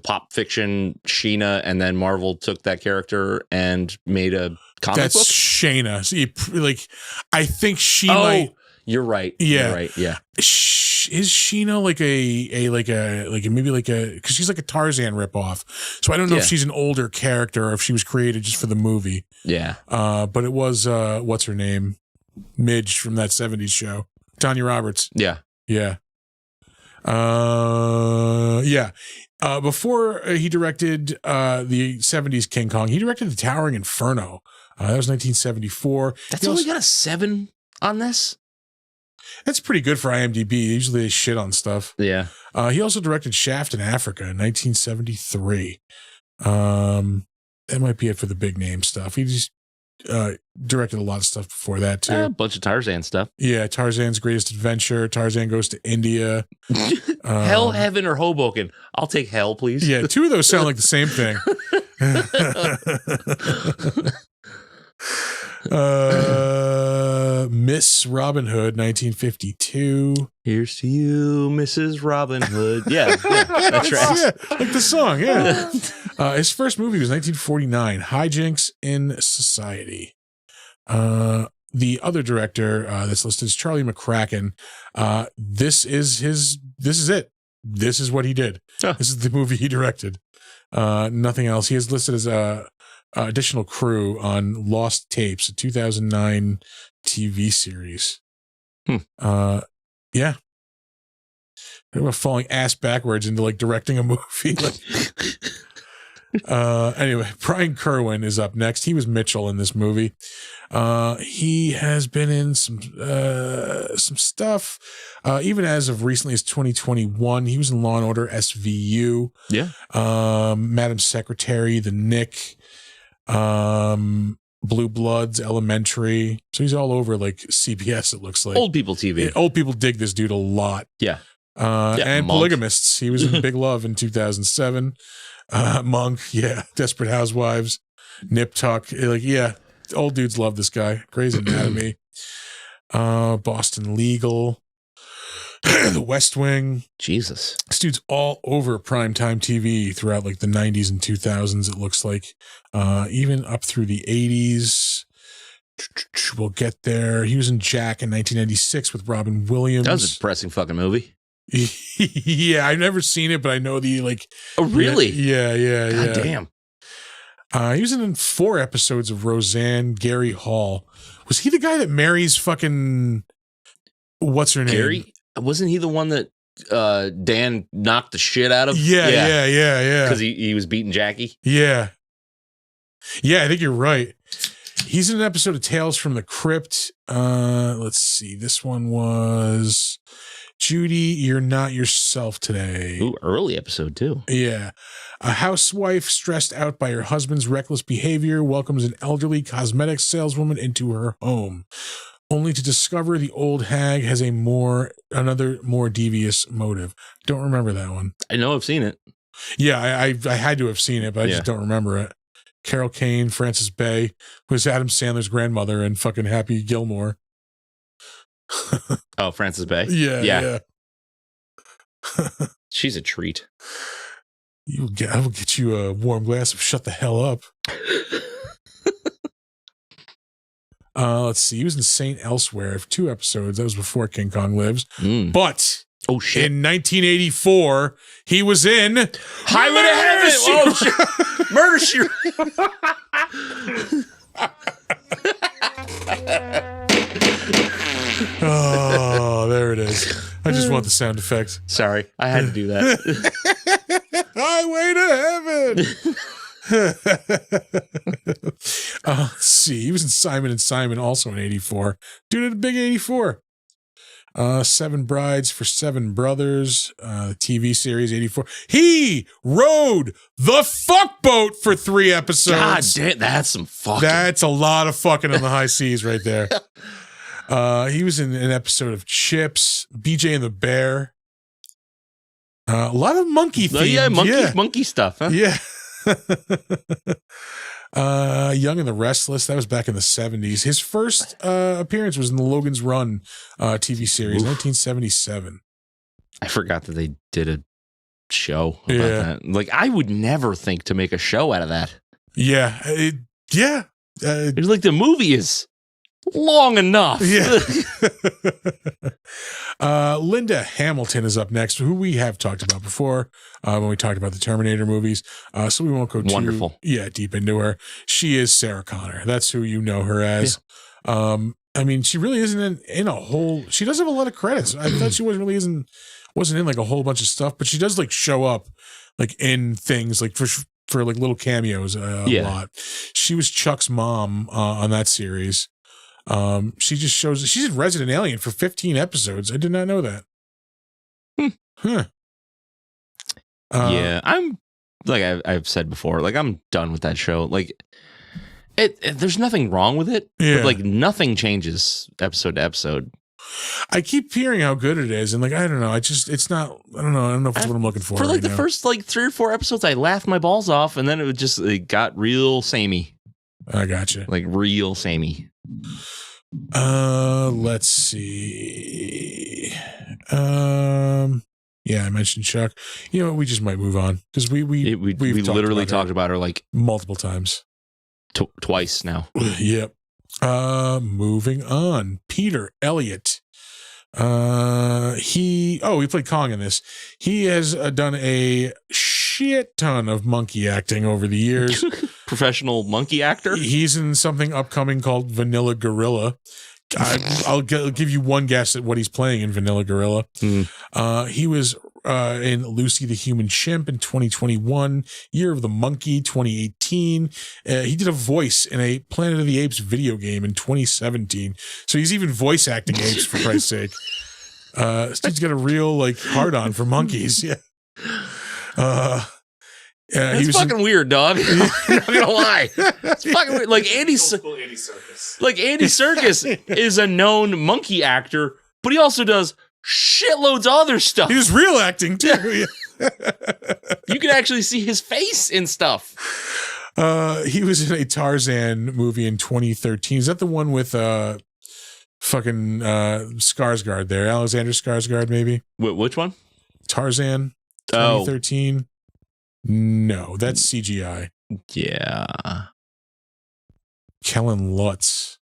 pop fiction Sheena, and then Marvel took that character and made a comic book? That's Shayna. So I think she Oh, might. you're right. Yeah. You're right. Yeah. Is Sheena because she's like a Tarzan ripoff. So I don't know if she's an older character or if she was created just for the movie. Yeah. But it was what's her name? Midge from that 70s show. Tanya Roberts. Yeah. Yeah. Before he directed the 70s King Kong, he directed The Towering Inferno. That was 1974. That's only got a 7 on this? That's pretty good for IMDb. Usually they shit on stuff. Yeah. He also directed Shaft in Africa in 1973. That might be it for the big name stuff. He just directed a lot of stuff before that too. A bunch of Tarzan stuff. Yeah, Tarzan's Greatest Adventure, Tarzan Goes to India. Hell, Heaven, or Hoboken. I'll take Hell, please. Yeah, two of those sound like the same thing. Miss Robin Hood, 1952. Here's to you, Mrs. Robin Hood. Yeah, that's right. Yeah, like the song, yeah. His first movie was 1949, Hijinks in Society. The other director that's listed is Charlie McCracken. This is it. This is what he did. Huh. This is the movie he directed. Nothing else. He is listed as a additional crew on Lost Tapes, a 2009 TV series. Yeah. We're falling ass backwards into like directing a movie. Anyway, Brian Kerwin is up next. He was Mitchell in this movie. He has been in some stuff, even as of recently as 2021. He was in Law and Order SVU. Yeah. Madam Secretary, The Nick, Blue Bloods, Elementary. So he's all over like CBS, it looks like. Old people TV. Old people dig this dude a lot. Yeah. And Monk. Polygamists. He was in Big Love in 2007. Monk, yeah. Desperate Housewives, Nip Tuck. Like, yeah, old dudes love this guy. Grey's Anatomy, Boston Legal, The West Wing. Jesus. This dude's all over primetime TV throughout like the 90s and 2000s, it looks like. Even up through the 80s. We'll get there. He was in Jack in 1996 with Robin Williams. That was a depressing fucking movie. Yeah, I've never seen it, but I know the like. Oh, really? Yeah. God damn. He was in 4 episodes of Roseanne. Gary Hall. Was he the guy that marries fucking what's her name? Gary? Wasn't he the one that Dan knocked the shit out of? Yeah. Because he was beating Jackie? Yeah, I think you're right. He's in an episode of Tales from the Crypt. Let's see. This one was Judy, You're Not Yourself Today. Ooh, early episode too. Yeah. A housewife stressed out by her husband's reckless behavior welcomes an elderly cosmetics saleswoman into her home, only to discover the old hag has another more devious motive. Don't remember that one. I know I've seen it. Yeah, I had to have seen it, but I just don't remember it. Carol Kane, Frances Bay, who's Adam Sandler's grandmother and fucking Happy Gilmore. Oh, Frances Bay? Yeah. She's a treat. I will get you a warm glass of Shut the Hell Up. Let's see. He was in Saint Elsewhere for 2 episodes. That was before King Kong Lives. But oh shit, in 1984, he was in Highway to Heaven. Oh shit, Murder She Oh, there it is. I just want the sound effects. Sorry, I had to do that. Highway to Heaven. Let's see. He was in Simon and Simon also in 84. Dude had a big 84. 7 Brides for 7 Brothers, TV series 84. He rode the fuck boat for 3 episodes. God damn, that's some fucking. That's a lot of fucking on the high seas right there. He was in an episode of Chips, BJ and the Bear. A lot of monkey themes. Monkey stuff, huh? Yeah. Young and the Restless. That was back in the 70s. His first appearance was in the Logan's Run TV series, 1977. I forgot that they did a show about that. Like, I would never think to make a show out of that. Yeah. It's like the movie is long enough. Yeah. Linda Hamilton is up next, who we have talked about before when we talked about the Terminator movies. So we won't go too deep into her. She is Sarah Connor. That's who you know her as. Yeah. I mean, she really isn't in a whole. She does have a lot of credits. I thought she wasn't in like a whole bunch of stuff, but she does like show up like in things like for like little cameos a lot. She was Chuck's mom on that series. She just shows she's in Resident Alien for 15 episodes. I did not know that. Huh. I'm like I've said before, like I'm done with that show. Like there's nothing wrong with it. Yeah. But like nothing changes episode to episode. I keep hearing how good it is, and like I don't know. It's not. I don't know if it's what I'm looking for. For like right the now. first like 3 or 4 episodes, I laughed my balls off, and then it got real samey. I gotcha. Like real samey. Let's see. Yeah, I mentioned Chuck. You know, we just might move on because we literally talked about her like multiple times, twice now. Yep. Moving on. Peter Elliott. He played Kong in this. He has done a shit ton of monkey acting over the years. Professional monkey actor. He's in something upcoming called Vanilla Gorilla. I'll give you one guess at what he's playing in Vanilla Gorilla. He was in Lucy the Human Chimp in 2021, Year of the Monkey 2018. He did a voice in a Planet of the Apes video game in 2017. So he's even voice acting apes, for Christ's sake. This dude's got a real like hard on for monkeys. Yeah. It's fucking weird, dog. I'm not gonna lie. It's fucking weird. Like Andy Serkis. Like Andy Serkis is a known monkey actor, but he also does shitloads of other stuff. He was real acting too. You can actually see his face in stuff. He was in a Tarzan movie in 2013. Is that the one with fucking Skarsgård there? Alexander Skarsgård, maybe? Which one? Tarzan 2013. No, that's CGI. Yeah. Kellen Lutz.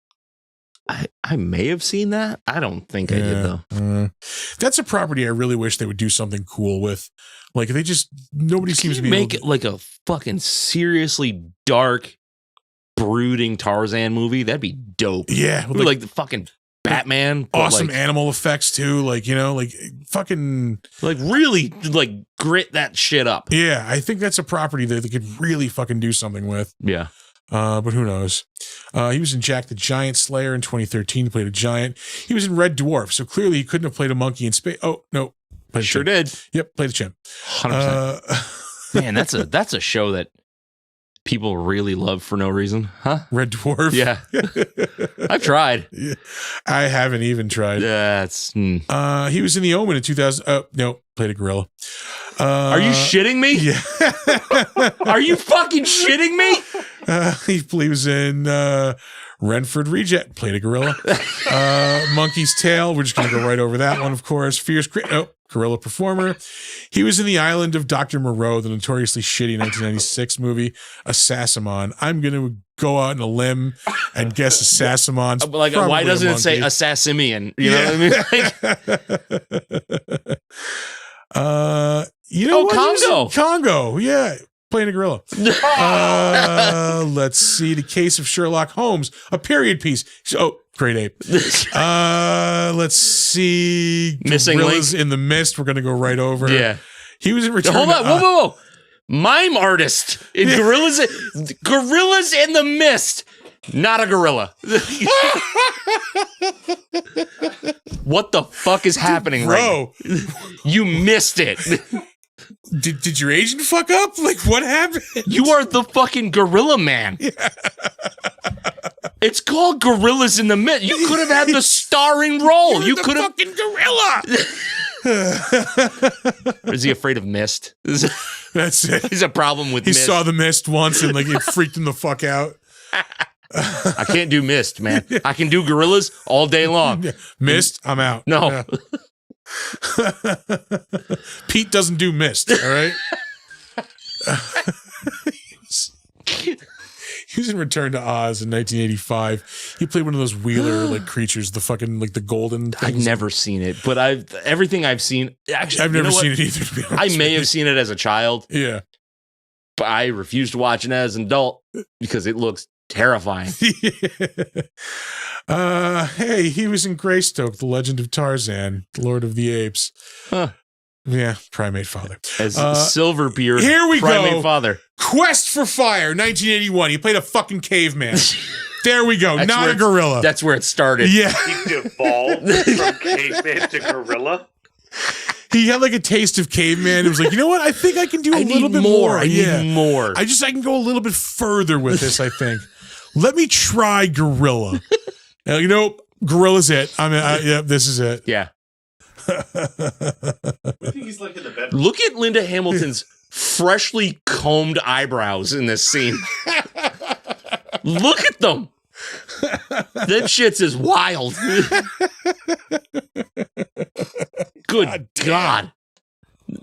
I may have seen that. I don't think I did though. That's a property I really wish they would do something cool with. Like they just nobody seems to be make able it like a fucking seriously dark, brooding Tarzan movie. That'd be dope. Yeah, with like the fucking Batman. Awesome like, animal effects too. Like, you know, like fucking like really like grit that shit up. Yeah, I think that's a property that they could really fucking do something with. Yeah. But who knows? He was in Jack the Giant Slayer in 2013. He played a giant. He was in Red Dwarf, so clearly he couldn't have played a monkey in space. Oh, no. Sure did. Yep, played a chimp. 100%. Man, that's a show that people really love for no reason, huh? Red Dwarf? Yeah. I've tried. Yeah. I haven't even tried. That's... He was in The Omen in 2000. Oh, no, played a gorilla. Are you shitting me? Yeah. Are you fucking shitting me? He was in Renford Reject, played a gorilla. Monkey's Tail, we're just going to go right over that one, of course. Gorilla Performer. He was in The Island of Dr. Moreau, the notoriously shitty 1996 movie, Assassimon. I'm going to go out on a limb and guess Assassimon. Like, why doesn't it say Assassimian? You know what I mean? You know what? Congo. Congo, yeah. Playing a gorilla. Let's see. The Case of Sherlock Holmes, a period piece. Oh, great ape. Let's see. Missing Gorillas Link in the Mist. We're going to go right over. Yeah. He was in Return. Hold on. Whoa. Mime artist in Gorillas in the Mist. Not a gorilla. What the fuck is happening, bro? Right now? You missed it. Did your agent fuck up? Like, what happened? You are the fucking gorilla man. Yeah. It's called Gorillas in the Mist. You could have had the starring role. You could have fucking gorilla. Is he afraid of mist? That's it. He's a problem with he mist. He saw the mist once and like it freaked him the fuck out. I can't do mist, man. I can do gorillas all day long. Mist, I'm out. No. Yeah. Pete doesn't do mist, all right? He was in Return to Oz in 1985. He played one of those Wheeler like creatures, the fucking like the golden things. I've never seen it, but everything I've seen. Actually, I've never seen it either. To be honest, I may have seen it as a child. Yeah, but I refuse to watch it as an adult because it looks terrifying. Hey, he was in Greystoke, The Legend of Tarzan, Lord of the Apes. Huh. Yeah, primate father. As Silverbeard, here we primate go. Father. Quest for Fire, 1981. He played a fucking caveman. There we go. Not a gorilla. That's where it started. Yeah. He devolved from caveman to gorilla. He had like a taste of caveman. It was like, you know what? I think I can do a little bit more. I need more. I can go a little bit further with this, I think. Let me try gorilla. You know, gorilla's it. Yeah, this is it. Yeah. I think he's like in the bed. Look at Linda Hamilton's freshly combed eyebrows in this scene. Look at them. That shit's is wild. Good God.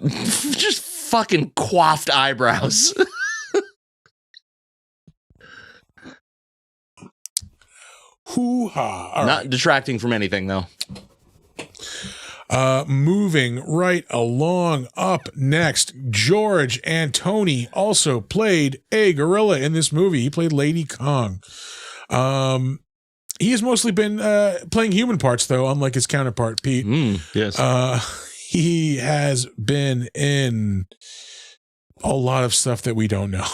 Just fucking coiffed eyebrows. Hoo-ha. Not detracting from anything, though. Moving right along, up next, George Antoni also played a gorilla in this movie. He played Lady Kong. He has mostly been playing human parts, though, unlike his counterpart, Pete. Yes. He has been in a lot of stuff that we don't know.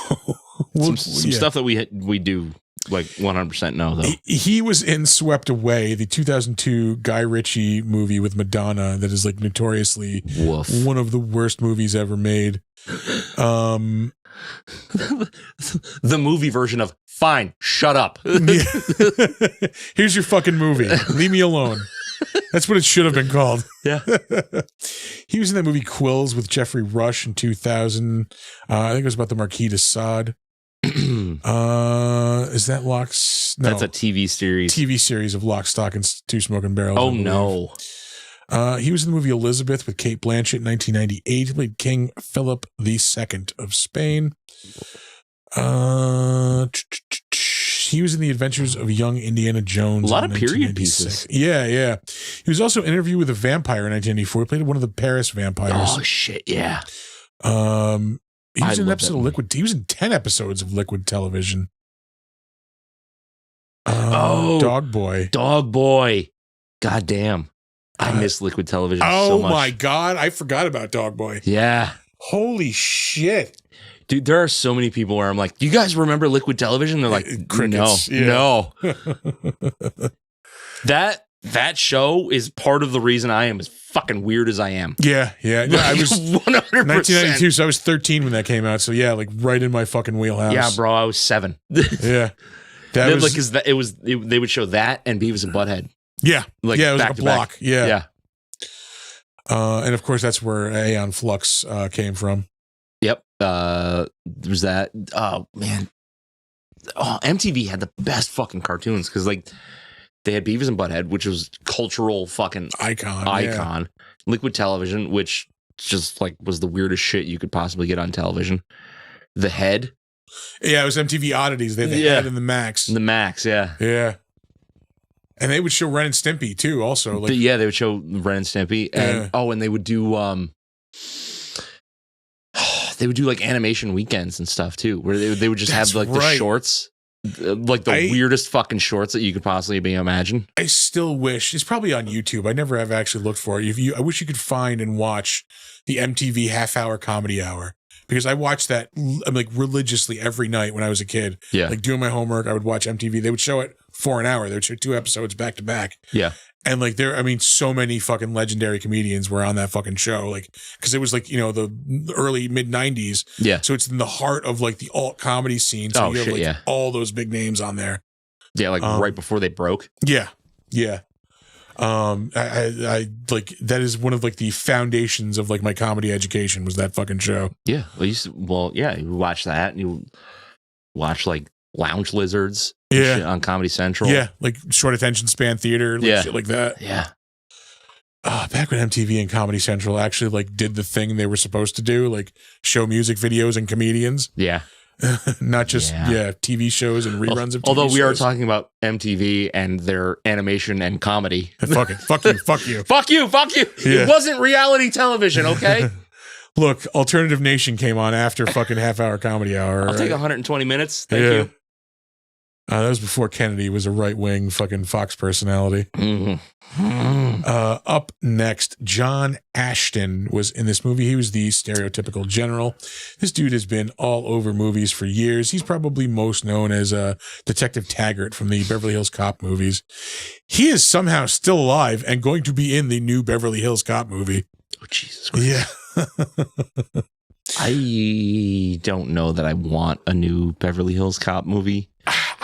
some stuff that we do like 100% know, though. He was in Swept Away, the 2002 Guy Ritchie movie with Madonna that is like notoriously one of the worst movies ever made. The movie version of Fine, shut up. Here's your fucking movie. Leave me alone. That's what it should have been called. Yeah. He was in that movie Quills with Jeffrey Rush in 2000. I think it was about the Marquis de Sade. Is that Locks? No. That's a TV series. TV series of Lock, Stock, and Two Smoking Barrels. Oh, no. He was in the movie Elizabeth with Kate Blanchett in 1998. He played King Philip II of Spain. He was in The Adventures of Young Indiana Jones. A lot of period pieces. Yeah, yeah. He was also in Interview with a Vampire in 1994. He played one of the Paris vampires. Oh, shit, yeah. He was in an love episode that of movie. Liquid. He was in 10 episodes of Liquid Television. Oh. Dog Boy. Dog Boy. God damn. I miss Liquid Television so much. Oh my God. I forgot about Dog Boy. Yeah. Holy shit. Dude, there are so many people where I'm like, do you guys remember Liquid Television? They're like, Crickets. no, Yeah. no. That show is part of the reason I am as fucking weird as I am. Yeah, yeah. No, I was 100%. 1992, so I was 13 when that came out. So yeah, like right in my fucking wheelhouse. Yeah, bro, I was 7. Yeah. That Then, was, like, 'cause they would show that and Beavis and Butthead. yeah. Like, yeah, it was back like a to block. back. Yeah. Yeah. And of course, that's where Aeon Flux came from. Yep. There's that. Oh, man. Oh, MTV had the best fucking cartoons because, like, they had Beavis and Butthead, which was cultural fucking Icon. icon. Liquid Television, which just, like, was the weirdest shit you could possibly get on television. The Head. Yeah, it was MTV Oddities. They had the Yeah. Head and the Max. The Max, yeah. Yeah. And they would show Ren and Stimpy too, also. Like, Yeah, they would show Ren and Stimpy. And, Yeah. and they would do like animation weekends and stuff too, where they would just That's have like the right. shorts, like the weirdest fucking shorts that you could possibly imagine. I still wish it's probably on YouTube. I never have actually looked for it. I wish you could find and watch the MTV half-hour comedy hour because I watched that like religiously every night when I was a kid. Yeah. Like doing my homework, I would watch MTV. They would show it for an hour. They would show 2 episodes back to back. Yeah. And like so many fucking legendary comedians were on that fucking show. Like, cause it was like, the early mid 90s. Yeah. So it's in the heart of like the alt comedy scene. So Oh, you have shit, like yeah. all those big names on there. Yeah. Like right before they broke. Yeah. Yeah. I like that is one of like the foundations of like my comedy education was that fucking show. Yeah. You watch that and you watch like Lounge Lizards and Yeah. shit on Comedy Central. Yeah. Like short attention span theater, like Yeah. shit like that. Yeah. Back when MTV and Comedy Central actually like did the thing they were supposed to do, like show music videos and comedians, Yeah. not just Yeah. TV shows and reruns of TV Although we are shows. talking about MTV and their animation and comedy. Fuck it. Fuck you. Fuck you. Fuck you. Fuck you. Yeah. It wasn't reality television, okay? Look, Alternative Nation came on after fucking half-hour comedy hour. I'll take 120 minutes. Thank you. That was before Kennedy was a right-wing fucking Fox personality. Mm-hmm. Up next, John Ashton was in this movie. He was the stereotypical general. This dude has been all over movies for years. He's probably most known as Detective Taggart from the Beverly Hills Cop movies. He is somehow still alive and going to be in the new Beverly Hills Cop movie. Oh, Jesus Christ. Yeah. I don't know that I want a new Beverly Hills Cop movie.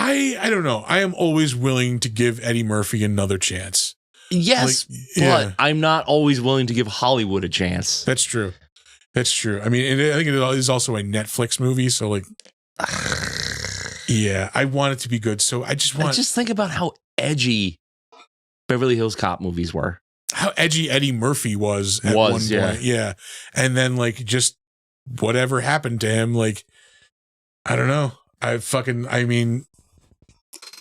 I don't know. I am always willing to give Eddie Murphy another chance. Yes, Like, yeah. but I'm not always willing to give Hollywood a chance. That's true. That's true. I mean, I think it is also a Netflix movie, so like, yeah, I want it to be good. So I just think about how edgy Beverly Hills Cop movies were. how edgy Eddie Murphy was at one point. Yeah. And then like just whatever happened to him, like, I don't know. I mean,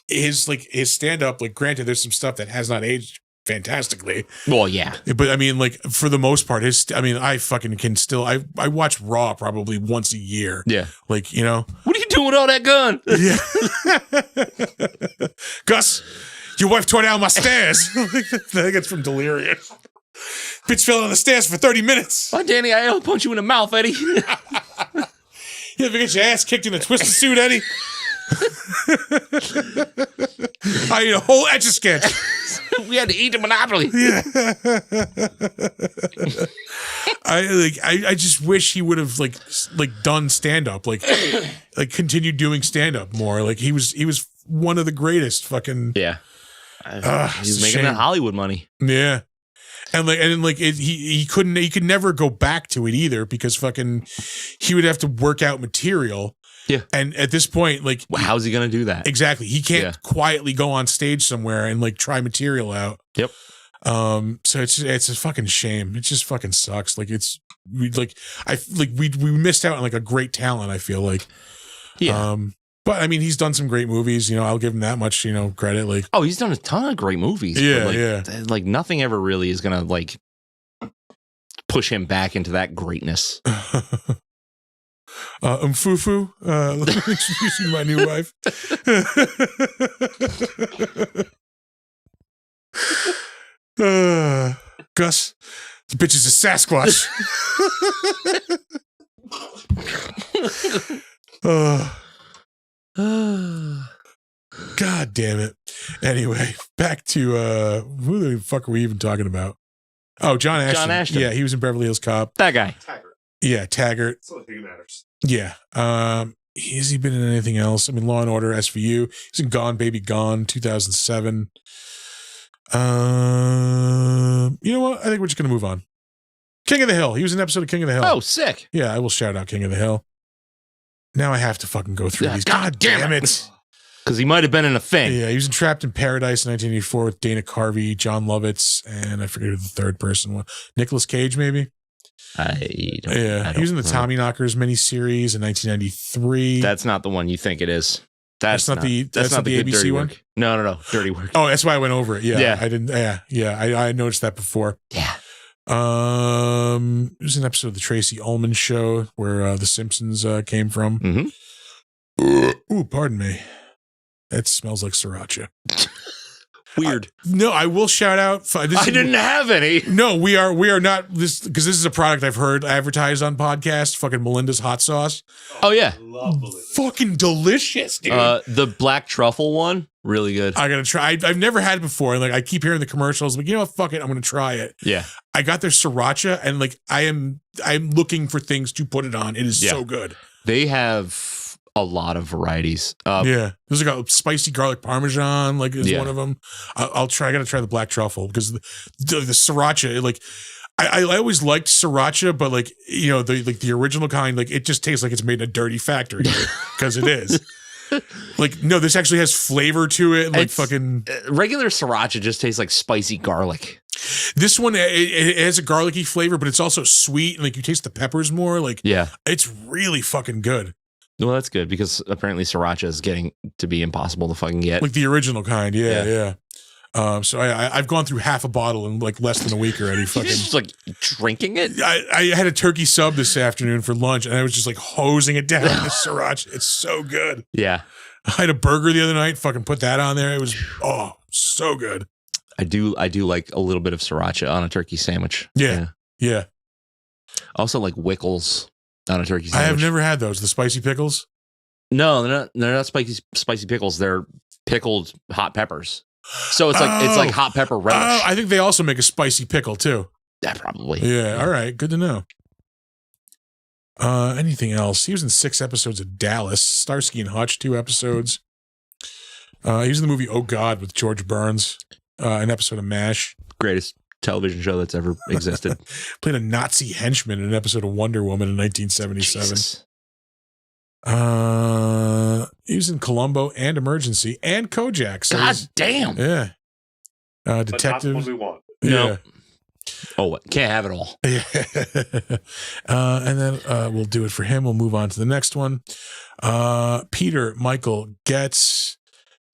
his stand up, like, granted, there's some stuff that has not aged fantastically. Well, yeah. But I mean, like, for the most part, I fucking can still, I watch Raw probably once a year. Yeah. Like, What are you doing with all that gun? yeah. Gus, your wife tore down my stairs. I think it's from Delirious. Bitch fell on the stairs for 30 minutes. Oh, Danny, I'll punch you in the mouth, Eddie. You ever get your ass kicked in a twisted suit, Eddie? I ate a whole Etch-a-Sketch. We had to eat the Monopoly. Yeah. I just wish he would have like done stand up, like continued doing stand up more. Like he was one of the greatest fucking. Yeah. He's making that Hollywood money. Yeah. He could never go back to it either because fucking he would have to work out material. Yeah. And at this point, like, how's he going to do that? Exactly. He can't quietly go on stage somewhere and like try material out. Yep. So it's a fucking shame. It just fucking sucks. Like we missed out on like a great talent, I feel like. Yeah. But I mean, he's done some great movies. I'll give him that much, credit. Like, oh, he's done a ton of great movies. Yeah, Like nothing ever really is gonna like push him back into that greatness. Fufu, let me introduce you to my new wife. Gus, the bitch is a Sasquatch. God damn it. Anyway, back to who the fuck are we even talking about? Oh, John Ashton. John Ashton. Yeah, he was in Beverly Hills Cop. That guy. Taggart. Yeah, Taggart. That's the only thing that matters. Yeah. Has he been in anything else? I mean, Law and Order, SVU. He's in Gone Baby Gone, 2007. You know what? I think we're just gonna move on. King of the Hill. He was in an episode of King of the Hill. Oh, sick. Yeah, I will shout out King of the Hill. Now I have to fucking go through these. God damn it. Because he might have been in a thing. Yeah, he was in Trapped in Paradise in 1984 with Dana Carvey, John Lovitz, and I forget who the third person was. Nicolas Cage, maybe? I don't He was in the know. Tommy Knockers miniseries in 1993. That's not the one you think it is. That's not the good ABC Dirty one? Work. No. Dirty Work. Oh, that's why I went over it. Yeah. Yeah. I didn't. Yeah. I noticed that before. Yeah. It was an episode of the Tracy Ullman Show where the Simpsons came from. Mm-hmm. Ooh, pardon me. That smells like sriracha. Weird. No, I will shout out. I didn't have any. No, we are not this because this is a product I've heard advertised on podcasts. Fucking Melinda's hot sauce. Oh yeah, fucking delicious, dude. The black truffle one, really good. I gotta try. I've never had it before. Like I keep hearing the commercials. Like, you know what? Fuck it. I'm gonna try it. Yeah. I got their sriracha, and like I'm looking for things to put it on. It is so good. They have a lot of varieties. Yeah, there's like a spicy garlic parmesan. Like is one of them. I'll try. I gotta try the black truffle because the sriracha. Like I always liked sriracha, but like the original kind. Like it just tastes like it's made in a dirty factory because it is. Like no, this actually has flavor to it. Like fucking regular sriracha just tastes like spicy garlic. This one it has a garlicky flavor, but it's also sweet and like you taste the peppers more. Like it's really fucking good. Well, that's good because apparently sriracha is getting to be impossible to fucking get. Like the original kind, yeah. So I've gone through half a bottle in like less than a week already. Fucking just like drinking it. I had a turkey sub this afternoon for lunch, and I was just like hosing it down with sriracha. It's so good. Yeah, I had a burger the other night. Fucking put that on there. It was so good. I do like a little bit of sriracha on a turkey sandwich. Yeah. Also like Wickles on a turkey sandwich. I have never had those. The spicy pickles? No, they're not spicy pickles. They're pickled hot peppers. So it's like hot pepper relish. Oh, I think they also make a spicy pickle too. Yeah, probably. Yeah. All right. Good to know. Anything else? He was in 6 episodes of Dallas. Starsky and Hutch, 2 episodes. He was in the movie Oh God with George Burns. An episode of MASH. Greatest television show that's ever existed. Played a Nazi henchman in an episode of Wonder Woman in 1977. Jesus. He was in Columbo and Emergency and Kojak. So God damn. Yeah. Detective. But not the one we want. Yeah. No. Oh, what? Can't have it all. Yeah. And then we'll do it for him. We'll move on to the next one. Peter Michael Getz.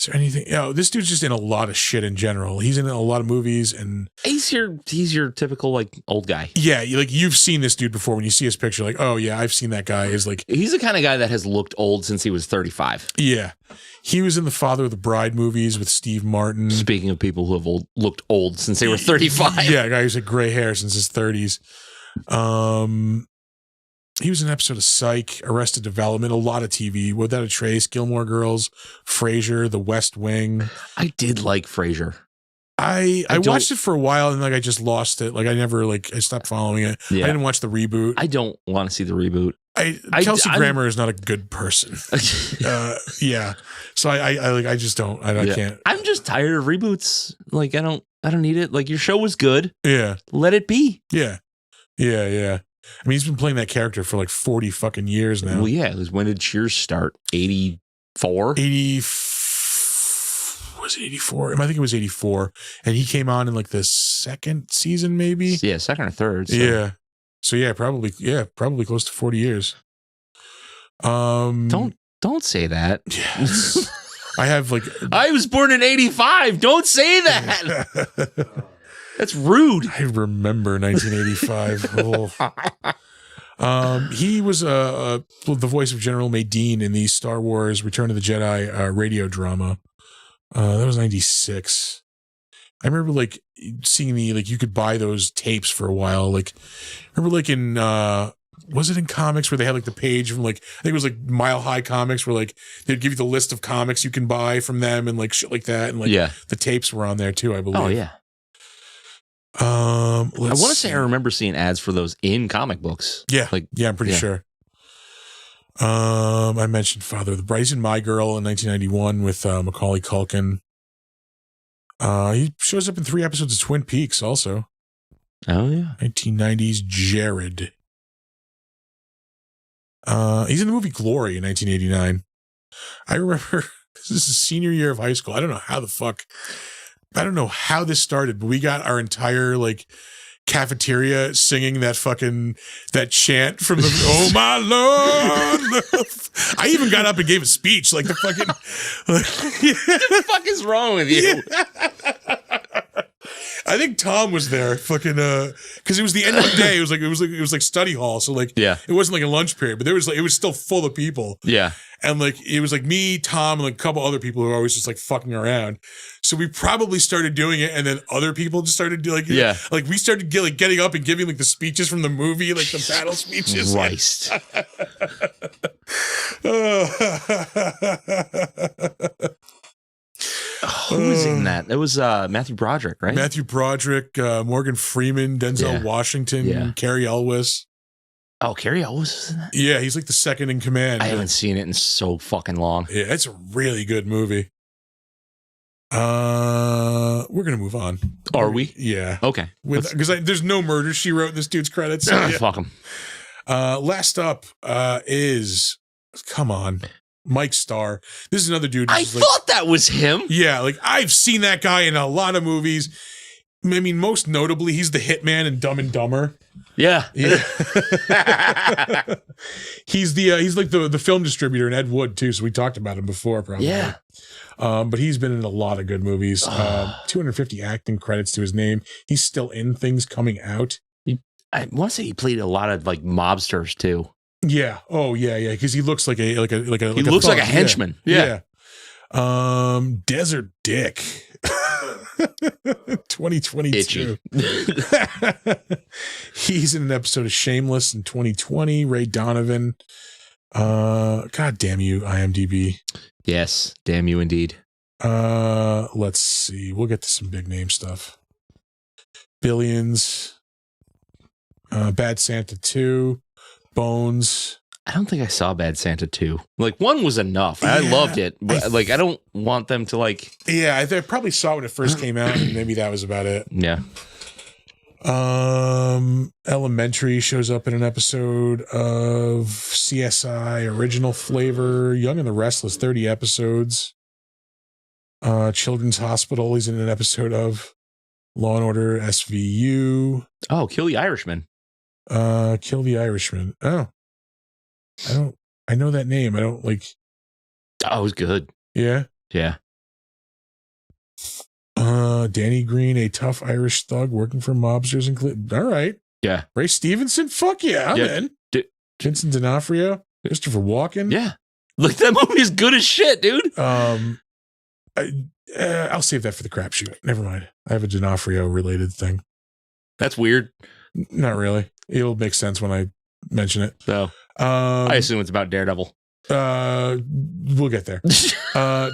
Is there anything? This dude's just in a lot of shit in general. He's in a lot of movies, and he's your typical like old guy. Yeah, you've seen this dude before. When you see his picture, like, oh yeah, I've seen that guy. Is like he's the kind of guy that has looked old since he was 35. Yeah, he was in the Father of the Bride movies with Steve Martin. Speaking of people who have looked old since they were 35, yeah, a guy who's had gray hair since his 30s. He was in an episode of Psych, Arrested Development, a lot of TV. Without a Trace, Gilmore Girls, Frasier, The West Wing. I did like Frasier. I watched it for a while and like I just lost it. Like I never I stopped following it. Yeah. I didn't watch the reboot. I don't want to see the reboot. Kelsey Grammer is not a good person. Yeah. So I just don't. I can't. I'm just tired of reboots. Like I don't need it. Like your show was good. Yeah. Let it be. Yeah. I mean, he's been playing that character for like 40 fucking years now. Well, yeah. When did Cheers start? 84? Was it 84? I think it was 84. And he came on in like the second season, maybe? Yeah, second or third. So. Yeah. So probably close to 40 years. Don't say that. Yes. I have like I was born in 85. Don't say that. That's rude. I remember 1985. He was the voice of General Madine in the Star Wars Return of the Jedi radio drama. That was 96. I remember like seeing you could buy those tapes for a while. Like, remember like in, was it in comics where they had like the page from like, I think it was like Mile High Comics where like they'd give you the list of comics you can buy from them and like shit like that. And like the tapes were on there too, I believe. Oh yeah. I want to say I remember seeing ads for those in comic books. Yeah. I'm pretty sure. I mentioned Father of the Bride and My Girl in 1991 with Macaulay Culkin. He shows up in 3 episodes of Twin Peaks also. Oh yeah. 1990s Jared. He's in the movie Glory in 1989. I remember this is senior year of high school. I don't know how this started, but we got our entire like cafeteria singing that chant from the Oh my Lord. I even got up and gave a speech like the fucking What the fuck is wrong with you? Yeah. I think Tom was there fucking because it was the end of the day. It was like study hall. So like it wasn't like a lunch period, but it was still full of people. Yeah. And like it was like me, Tom, and like a couple other people who were always just like fucking around. So we probably started doing it, and then other people just started doing like we started getting up and giving like the speeches from the movie, like the battle speeches. Christ. Who was in that? It was Matthew Broderick, right? Matthew Broderick, Morgan Freeman, Denzel Washington, Carrie Elwes. Oh, Carrie Elwes was in that? Yeah, he's like the second in command. I haven't seen it in so fucking long. Yeah, it's a really good movie. We're gonna move on. Are we? Yeah. Okay. Because there's no Murder, She Wrote in this dude's credits. So Fuck him. Last up is, come on, Mike Starr. This is another dude. I thought that was him. Yeah, like I've seen that guy in a lot of movies. I mean, most notably, he's the hitman in Dumb and Dumber. Yeah. He's like the film distributor in Ed Wood too. So we talked about him before, probably. Yeah. But he's been in a lot of good movies. 250 acting credits to his name. He's still in things coming out. I want to say he played a lot of like mobsters too. Yeah. Oh yeah. Because he looks like a he looks like a henchman. Yeah. Desert Dick. 2022. He's in an episode of Shameless in 2020. Ray Donovan. God damn you, IMDb. Yes, damn you indeed. Let's see. We'll get to some big name stuff. Billions. Bad Santa 2. Bones. I don't think I saw Bad Santa 2. Like, 1 was enough. I loved it. But, I don't want them to, like... Yeah, I probably saw it when it first came out, and maybe that was about it. Yeah. Elementary shows up in an episode of CSI, Original Flavor, Young and the Restless, 30 episodes. Children's Hospital, he's in an episode of Law and Order, SVU. Oh, Kill the Irishman. Kill the Irishman. Oh. I know that name. I don't like. Oh, it was good. Yeah. Yeah. Danny Green, a tough Irish thug working for mobsters in Clinton. All right. Yeah. Ray Stevenson. Fuck yeah. I'm in. Vincent D'Onofrio, Christopher Walken. Yeah. Like that movie is good as shit, dude. I'll save that for the crapshoot. Never mind. I have a D'Onofrio related thing. That's weird. Not really. It'll make sense when I mention it. So. I assume it's about Daredevil. We'll get there.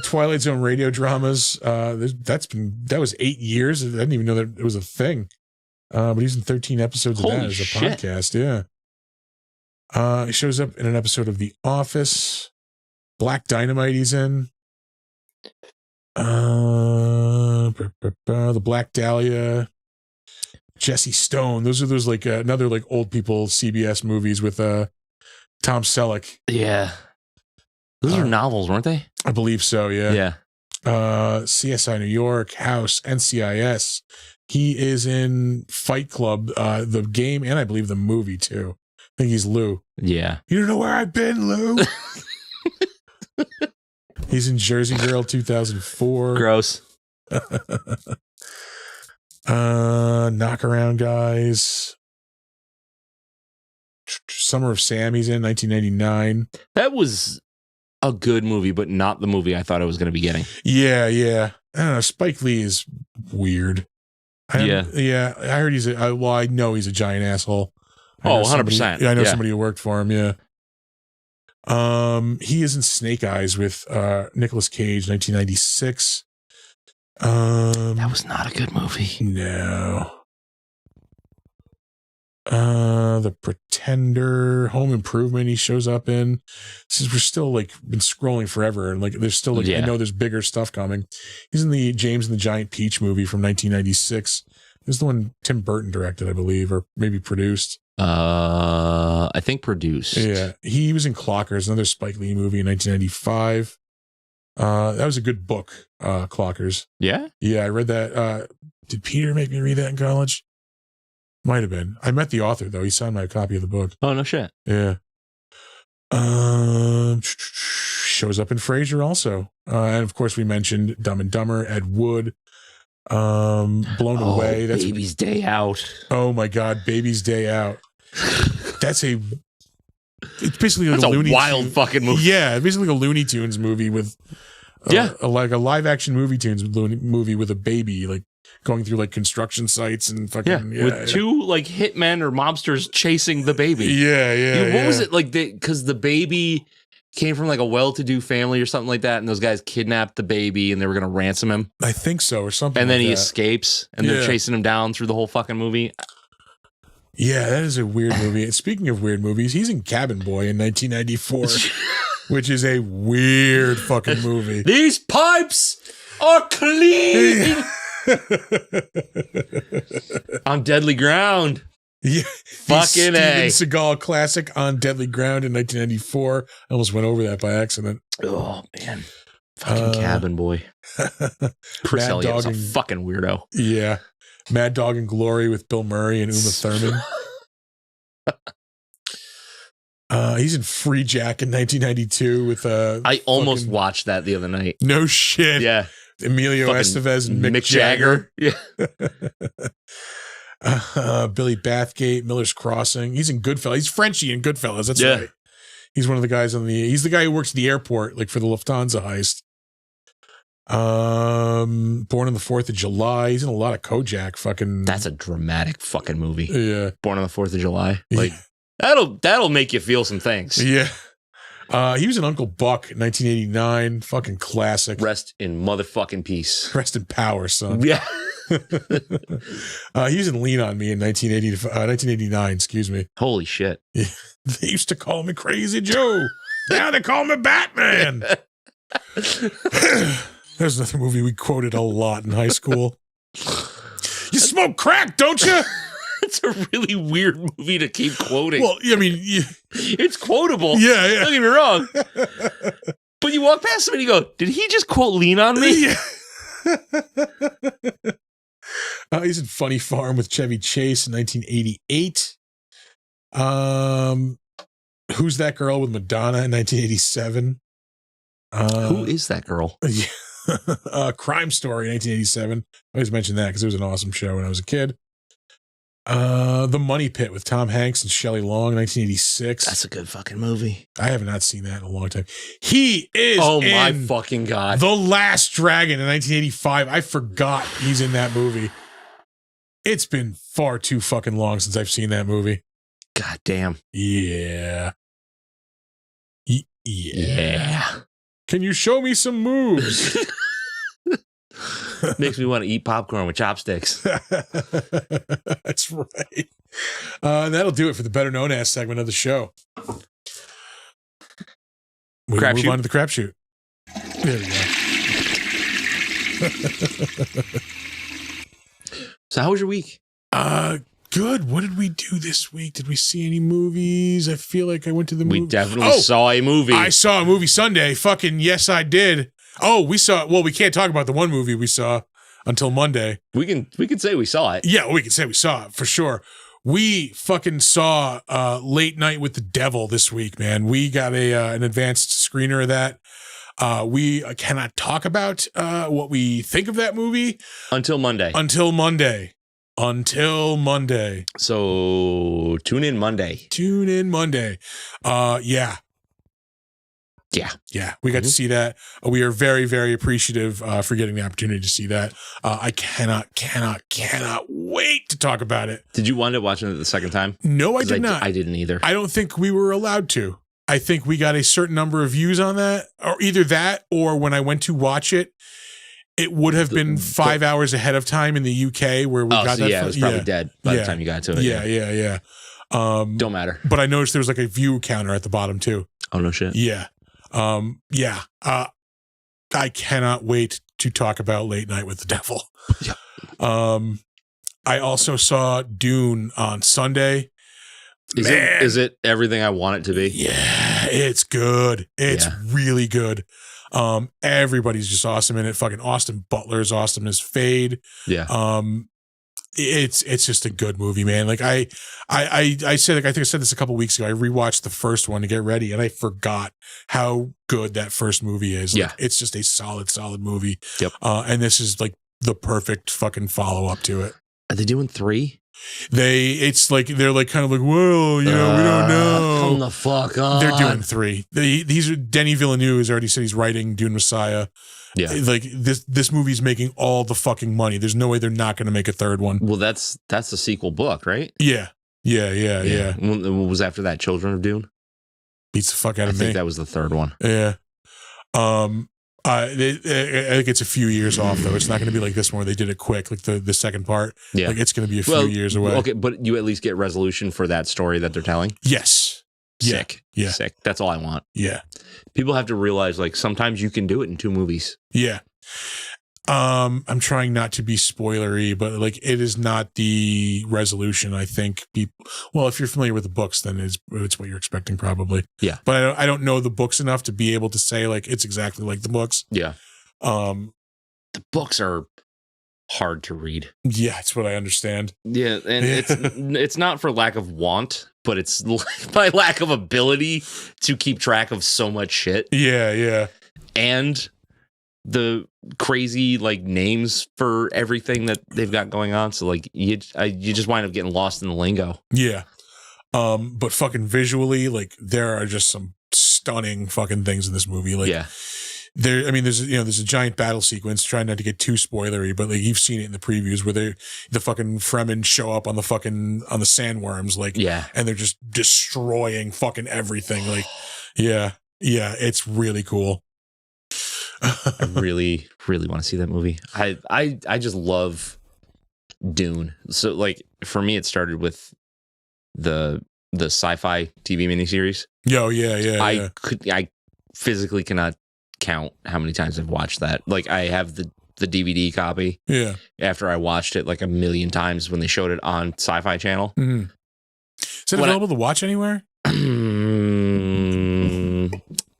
Twilight Zone radio dramas. That was 8 years. I didn't even know that it was a thing. But he's in 13 episodes of that as a podcast. Yeah. He shows up in an episode of The Office. Black Dynamite he's in. The Black Dahlia. Jesse Stone. Those are like another like old people CBS movies with Tom Selleck. Yeah. Those are novels, weren't they? I believe so, yeah. Yeah. CSI New York, House, NCIS. He is in Fight Club, the game, and I believe the movie too. I think he's Lou. Yeah. You don't know where I've been, Lou? He's in Jersey Girl 2004. Gross. Knockaround Guys. Summer of Sam he's in 1999. That was a good movie, but not the movie I thought I was going to be getting. Yeah. I don't know. Spike Lee is weird. Yeah. I heard I know he's a giant asshole. Oh, 100%. I know somebody who worked for him. Yeah. He is in Snake Eyes with Nicolas Cage, 1996. That was not a good movie. No. The Pretender, Home Improvement he shows up in. Since we're still like been scrolling forever and like there's still like I know there's bigger stuff coming. He's in the James and the Giant Peach movie from 1996. This is the one Tim Burton directed, I believe, or maybe produced. I think produced. Yeah. He was in Clockers, another Spike Lee movie in 1995. That was a good book, Clockers. Yeah? Yeah, I read that. Did Peter make me read that in college? Might have been. I met the author, though. He signed my copy of the book. Oh, no shit. Yeah. Shows up in Frasier also. And, of course, we mentioned Dumb and Dumber, Ed Wood. Blown Away. That's Baby's Day Out. Oh, my God. Baby's Day Out. It's basically like That's a Looney wild fucking movie. Yeah, basically like a Looney Tunes movie with like a live action movie movie with a baby like going through like construction sites and fucking with two like hitmen or mobsters chasing the baby. Yeah. What was it like? Because the baby came from like a well-to-do family or something like that, and those guys kidnapped the baby and they were gonna ransom him. I think so, or something. And then like he that. escapes, and they're chasing him down through the whole fucking movie. Yeah, that is a weird movie. And speaking of weird movies, he's in Cabin Boy in 1994, which is a weird fucking movie. These pipes are clean. On Deadly Ground. Yeah, fucking Steven A. Seagal classic On Deadly Ground in 1994. I almost went over that by accident. Oh man, fucking Cabin Boy. Chris Elliott's a fucking weirdo. Yeah. Mad Dog and Glory with Bill Murray and Uma Thurman. He's in Free Jack in 1992 with I almost watched that the other night. No shit. Yeah. Emilio Fucking Estevez and Mick Jagger. Yeah. Billy Bathgate, Miller's Crossing. He's in Goodfellas. He's Frenchie in Goodfellas. That's right. He's one of the guys he's the guy who works at the airport, like for the Lufthansa heist. Born on the 4th of July. He's in a lot of Kojak fucking. That's a dramatic fucking movie. Yeah. Born on the 4th of July. Like that'll make you feel some things. Yeah. He was in Uncle Buck in 1989. Fucking classic. Rest in motherfucking peace. Rest in power, son. Yeah. He was in Lean on Me in 1989, excuse me. Holy shit. Yeah. They used to call me Crazy Joe. Now they call me Batman. There's another movie we quoted a lot in high school. You smoke crack, don't you? It's a really weird movie to keep quoting. Well, I mean, it's quotable. Yeah. Don't get me wrong. But you walk past him and you go, did he just quote Lean on Me? Yeah. He's in Funny Farm with Chevy Chase in 1988. Who's That Girl with Madonna in 1987? Who is that girl? Crime Story 1987. I always mention that because it was an awesome show when I was a kid. The Money Pit with Tom Hanks and Shelley Long 1986. That's a good fucking movie. I have not seen that in a long time. He is my fucking God. The Last Dragon in 1985. I forgot he's in that movie. It's been far too fucking long since I've seen that movie. God damn. Yeah. Yeah. Can you show me some moves? Makes me want to eat popcorn with chopsticks. That's right. And that'll do it for the better known ass segment of the show. We move Crapshoot. on to the crapshoot. There we go. So how was your week? Good. What did we do this week? Did we see any movies? I feel like I went to the movie. We definitely saw a movie. I saw a movie Sunday. Fucking yes, I did. Oh, we saw. Well, we can't talk about the one movie we saw until Monday. We can say we saw it. Yeah, we can say we saw it for sure. We fucking saw Late Night with the Devil this week, man. We got an advanced screener of that. We cannot talk about what we think of that movie Until Monday. until Monday. So tune in Monday. Tune in Monday. Yeah. We got to see that. We are very, very appreciative for getting the opportunity to see that. I cannot wait to talk about it. Did you wind up watching it the second time? No, I did not. I didn't either. I don't think we were allowed to. I think we got a certain number of views on that, or either that, or when I went to watch it, it would have been 5 hours ahead of time in the UK where we got that. Yeah, it was probably dead by the time you got to it. Yeah. Don't matter. But I noticed there was like a view counter at the bottom too. Oh, no shit. Yeah. I cannot wait to talk about Late Night with the Devil. Yeah. I also saw Dune on Sunday. Is it everything I want it to be? Yeah, it's good. It's really good. Everybody's just awesome in it. Fucking Austin Butler is awesome as Fade. Yeah. It's just a good movie, man. Like I said, like I think I said this a couple weeks ago. I rewatched the first one to get ready, and I forgot how good that first movie is. Like, it's just a solid movie. Yep. And this is like the perfect fucking follow up to it. Are they doing 3? They're like kind of like, well, we don't know. Come the fuck on. They're doing 3. These are Denis Villeneuve has already said he's writing Dune Messiah. Yeah. Like this movie's making all the fucking money. There's no way they're not going to make a third one. Well, that's the sequel book, right? Yeah. What was after that? Children of Dune? Beats the fuck out I of me. think that was the third one. Yeah. I think it's a few years off though. It's not going to be like this one where they did it quick, like the second part. Yeah. Like it's going to be a few years away. Okay, but you at least get resolution for that story that they're telling? Yes. Sick. Yeah. Sick. That's all I want. Yeah. People have to realize like sometimes you can do it in 2 movies. Yeah. I'm trying not to be spoilery, but like it is not the resolution. I think well, if you're familiar with the books, then it's what you're expecting probably. Yeah. But I don't know the books enough to be able to say like it's exactly like the books. Yeah. The books are hard to read. Yeah, it's what I understand. Yeah, and it's not for lack of want, but it's by lack of ability to keep track of so much shit. Yeah. And the crazy like names for everything that they've got going on. So like you just wind up getting lost in the lingo. Yeah. But fucking visually, like there are just some stunning fucking things in this movie. Like there's a giant battle sequence, trying not to get too spoilery, but like you've seen it in the previews where the fucking Fremen show up on the sandworms, like, and they're just destroying fucking everything. Like, yeah, it's really cool. I really, really want to see that movie. I just love Dune. So like for me, it started with the sci-fi TV miniseries. I physically cannot count how many times I've watched that. Like I have the DVD copy. Yeah. After I watched it like a million times when they showed it on Sci-Fi Channel. Mm-hmm. Is it available to watch anywhere?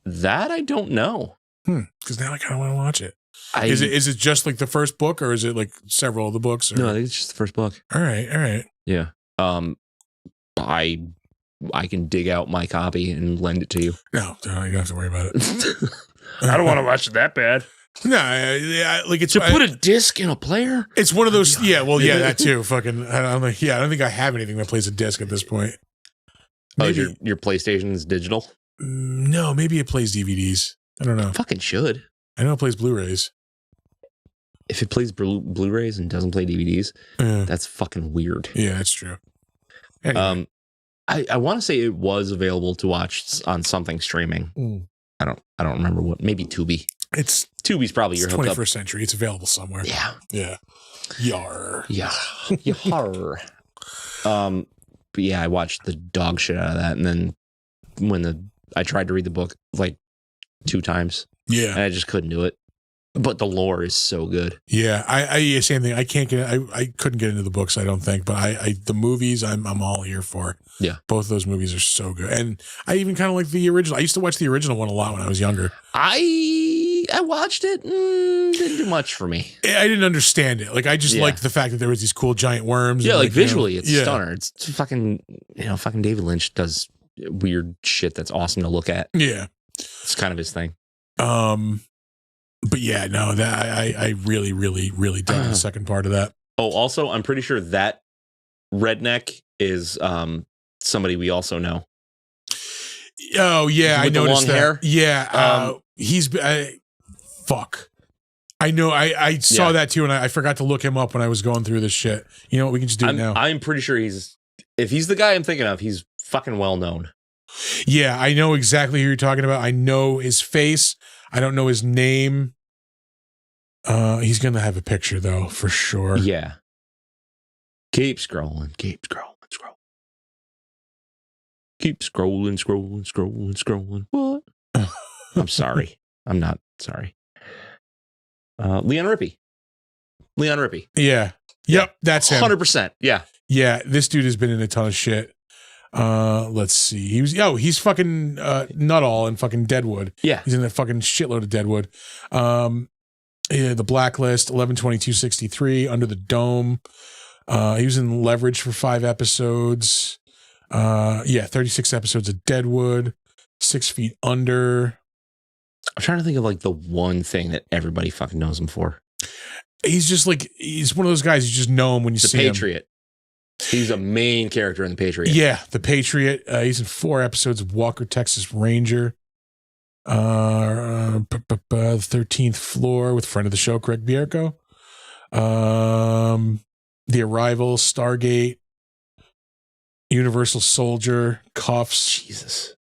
That I don't know. Because now I kind of want to watch it. Is it just like the first book, or is it like several of the books? Or? No, I think it's just the first book. All right. Yeah. I can dig out my copy and lend it to you. No, you don't have to worry about it. I don't want to watch it that bad. No, like it's put a disc in a player. It's one of those. Yeah, well, yeah, that too. Fucking, I don't think I have anything that plays a disc at this point. Maybe, your PlayStation is digital? No, maybe it plays DVDs. I don't know. It fucking should. I know it plays Blu-rays. If it plays Blu-rays and doesn't play DVDs, that's fucking weird. Yeah, that's true. Anyway. I want to say it was available to watch on something streaming. I don't remember what. Maybe Tubi. It's Tubi's probably your hookup. 21st century. It's available somewhere. Yeah. Yeah. Yar. Yeah. Yar. But yeah, I watched the dog shit out of that, and then I tried to read the book like 2 times, Yeah. and I just couldn't do it. But the lore is so good. Yeah. I same thing. I couldn't get into the books, I don't think, but the movies I'm all here for. Yeah. Both of those movies are so good. And I even kind of like the original. I used to watch the original one a lot when I was younger. I watched it. Didn't do much for me. I didn't understand it. Like, I just liked the fact that there was these cool giant worms. Yeah, and like visually, it's yeah. stunner. It's fucking David Lynch does weird shit that's awesome to look at. Yeah. It's kind of his thing. But yeah, no, that I really, really, really dug the second part of that. Oh, also, I'm pretty sure that redneck is somebody we also know. Oh yeah, I With the noticed long that. hair? Yeah, he's fuck. I know. I saw that too, and I forgot to look him up when I was going through this shit. You know what? We can just do it now. I'm pretty sure if he's the guy I'm thinking of, he's fucking well known. Yeah, I know exactly who you're talking about. I know his face. I don't know his name. He's gonna have a picture though, for sure. Yeah. Keep scrolling. Keep scrolling. What? I'm sorry. I'm not sorry. Leon Rippey. Yeah. Yep, that's him. 100%. Yeah. Yeah, this dude has been in a ton of shit. Let's see. He's fucking Nuttall in fucking Deadwood. Yeah. He's in that fucking shitload of Deadwood. Yeah, The Blacklist, 11/22/63, Under the Dome. He was in Leverage for 5 episodes. 36 episodes of Deadwood, 6 Feet Under. I'm trying to think of like the one thing that everybody fucking knows him for. He's just like, he's one of those guys you just know him when you see him. The Patriot. He's a main character in The Patriot. Yeah, The Patriot. He's in 4 episodes of Walker, Texas Ranger. 13th Floor with friend of the show, Craig Bierko. The Arrival, Stargate, Universal Soldier, Cuffs. Jesus.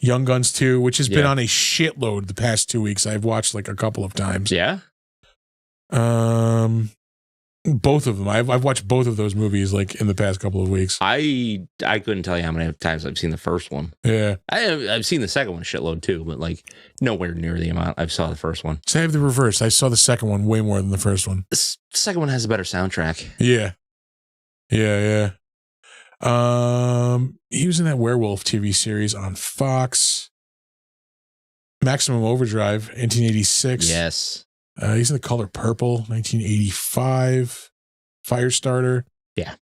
Young Guns 2, which has been on a shitload the past 2 weeks. I've watched like a couple of times. Yeah. Both of them. I've watched both of those movies like in the past couple of weeks. I couldn't tell you how many times I've seen the first one. Yeah. I've seen the second one a shitload too, but like nowhere near the amount I saw the first one. So I have the reverse. I saw the second one way more than the first one. The second one has a better soundtrack. Yeah. He was in that werewolf TV series on Fox. Maximum Overdrive, 1986. Yes. He's in The Color Purple, 1985. Firestarter. Yeah.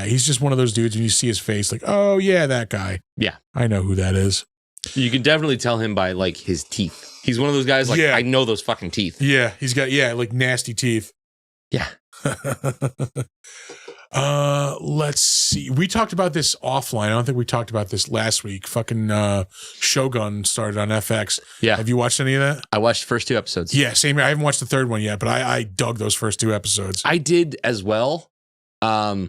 He's just one of those dudes when you see his face, like, oh yeah, that guy. Yeah. I know who that is. You can definitely tell him by like his teeth. He's one of those guys like, I know those fucking teeth. Yeah, he's got like nasty teeth. Yeah. Let's see. We talked about this offline. I don't think we talked about this last week. Fucking Shogun started on FX. Yeah. Have you watched any of that? I watched the first 2 episodes. Yeah, same here. I haven't watched the third one yet, but I dug those first 2 episodes. I did as well. I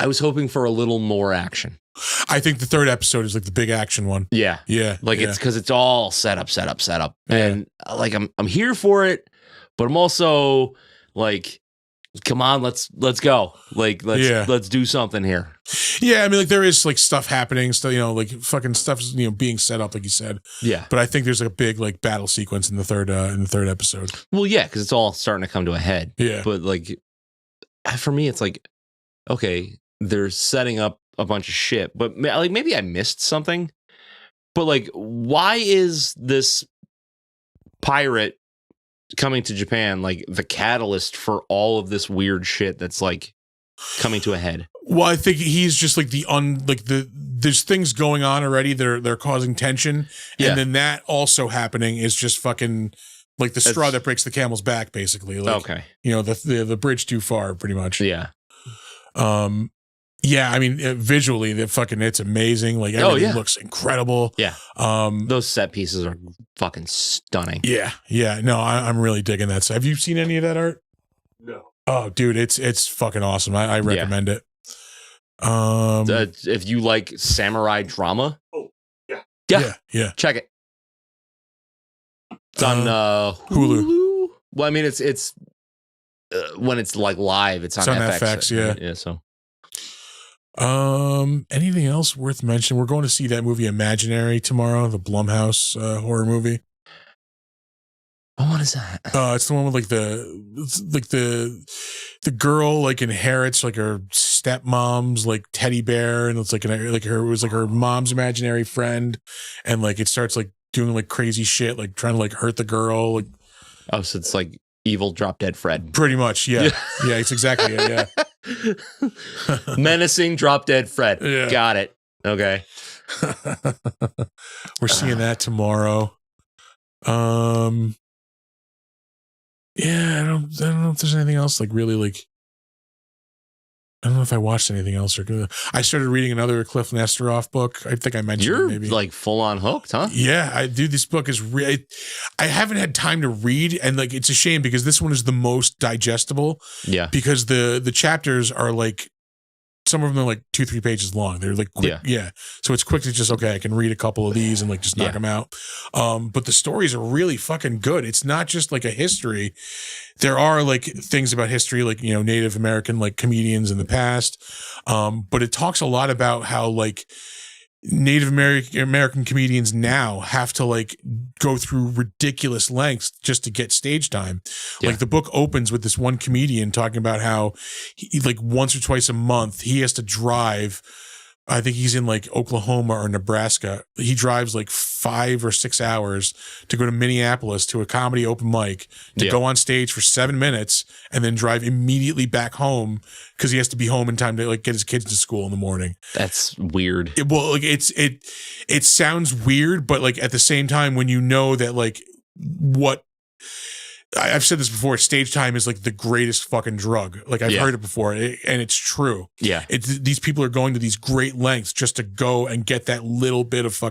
was hoping for a little more action. I think the third episode is like the big action one. Yeah. Yeah. Like it's because it's all set up. And like I'm here for it, but I'm also like, come on, let's go. Like let's do something here. Yeah, I mean, like there is like stuff happening, so like fucking stuff's being set up, like you said. Yeah, but I think there's like a big like battle sequence in the third episode. Well, yeah, because it's all starting to come to a head. Yeah, but like for me, it's like okay, they're setting up a bunch of shit, but like maybe I missed something. But like, why is this pirate coming to Japan like the catalyst for all of this weird shit that's like coming to a head? Well, I think he's just like there's things going on already that are they're causing tension, and then that also happening is just fucking like the straw that breaks the camel's back, basically. Like, okay, the bridge too far, pretty much. Yeah. Yeah, I mean, visually, it's amazing. Like everything looks incredible. Yeah. Those set pieces are fucking stunning. Yeah. No, I'm really digging that. So have you seen any of that art? No. Oh, dude, it's fucking awesome. I recommend it. If you like samurai drama, Oh, yeah. Yeah. check it. It's on Hulu. Well, I mean, it's when it's like live, it's on FX. Yeah. Yeah. So, anything else worth mentioning? We're going to see that movie Imaginary tomorrow, the Blumhouse horror movie. oh, what is that? It's the one with like the girl like inherits like her stepmom's like teddy bear, and it's like it was like her mom's imaginary friend, and like it starts like doing like crazy shit, like trying to like hurt the girl. Like, Oh, so it's like evil Drop Dead Fred. pretty much, yeah, yeah, it's exactly it, yeah. Menacing Drop Dead Fred. Yeah. Got it. Okay. We're seeing that tomorrow. Yeah, I don't know if there's anything else like really like. I don't know if I watched anything else. I started reading another Cliff Nesteroff book. I think I mentioned You're it maybe. like full on hooked, huh? Yeah, I do. This book is really. I haven't had time to read, and like it's a shame because this one is the most digestible. Yeah. Because the chapters are like, some of them are like 2-3 pages long. They're like quick, yeah. So it's quick to just I can read a couple of these and like just knock them out. But the stories are really fucking good. It's not just like a history. There are like things about history, like Native American like comedians in the past. But it talks a lot about how like Native American comedians now have to like go through ridiculous lengths just to get stage time. Yeah. Like the book opens with this one comedian talking about how he like once or twice a month he has to drive. I think he's in like Oklahoma or Nebraska. He drives like 5 or 6 hours to go to Minneapolis to a comedy open mic to go on stage for 7 minutes and then drive immediately back home because he has to be home in time to like get his kids to school in the morning. That's weird. It sounds weird, but like at the same time, when you know that like what I've said this before, stage time is like the greatest fucking drug. Like I've heard it before, and it's true. Yeah. These people are going to these great lengths just to go and get that little bit of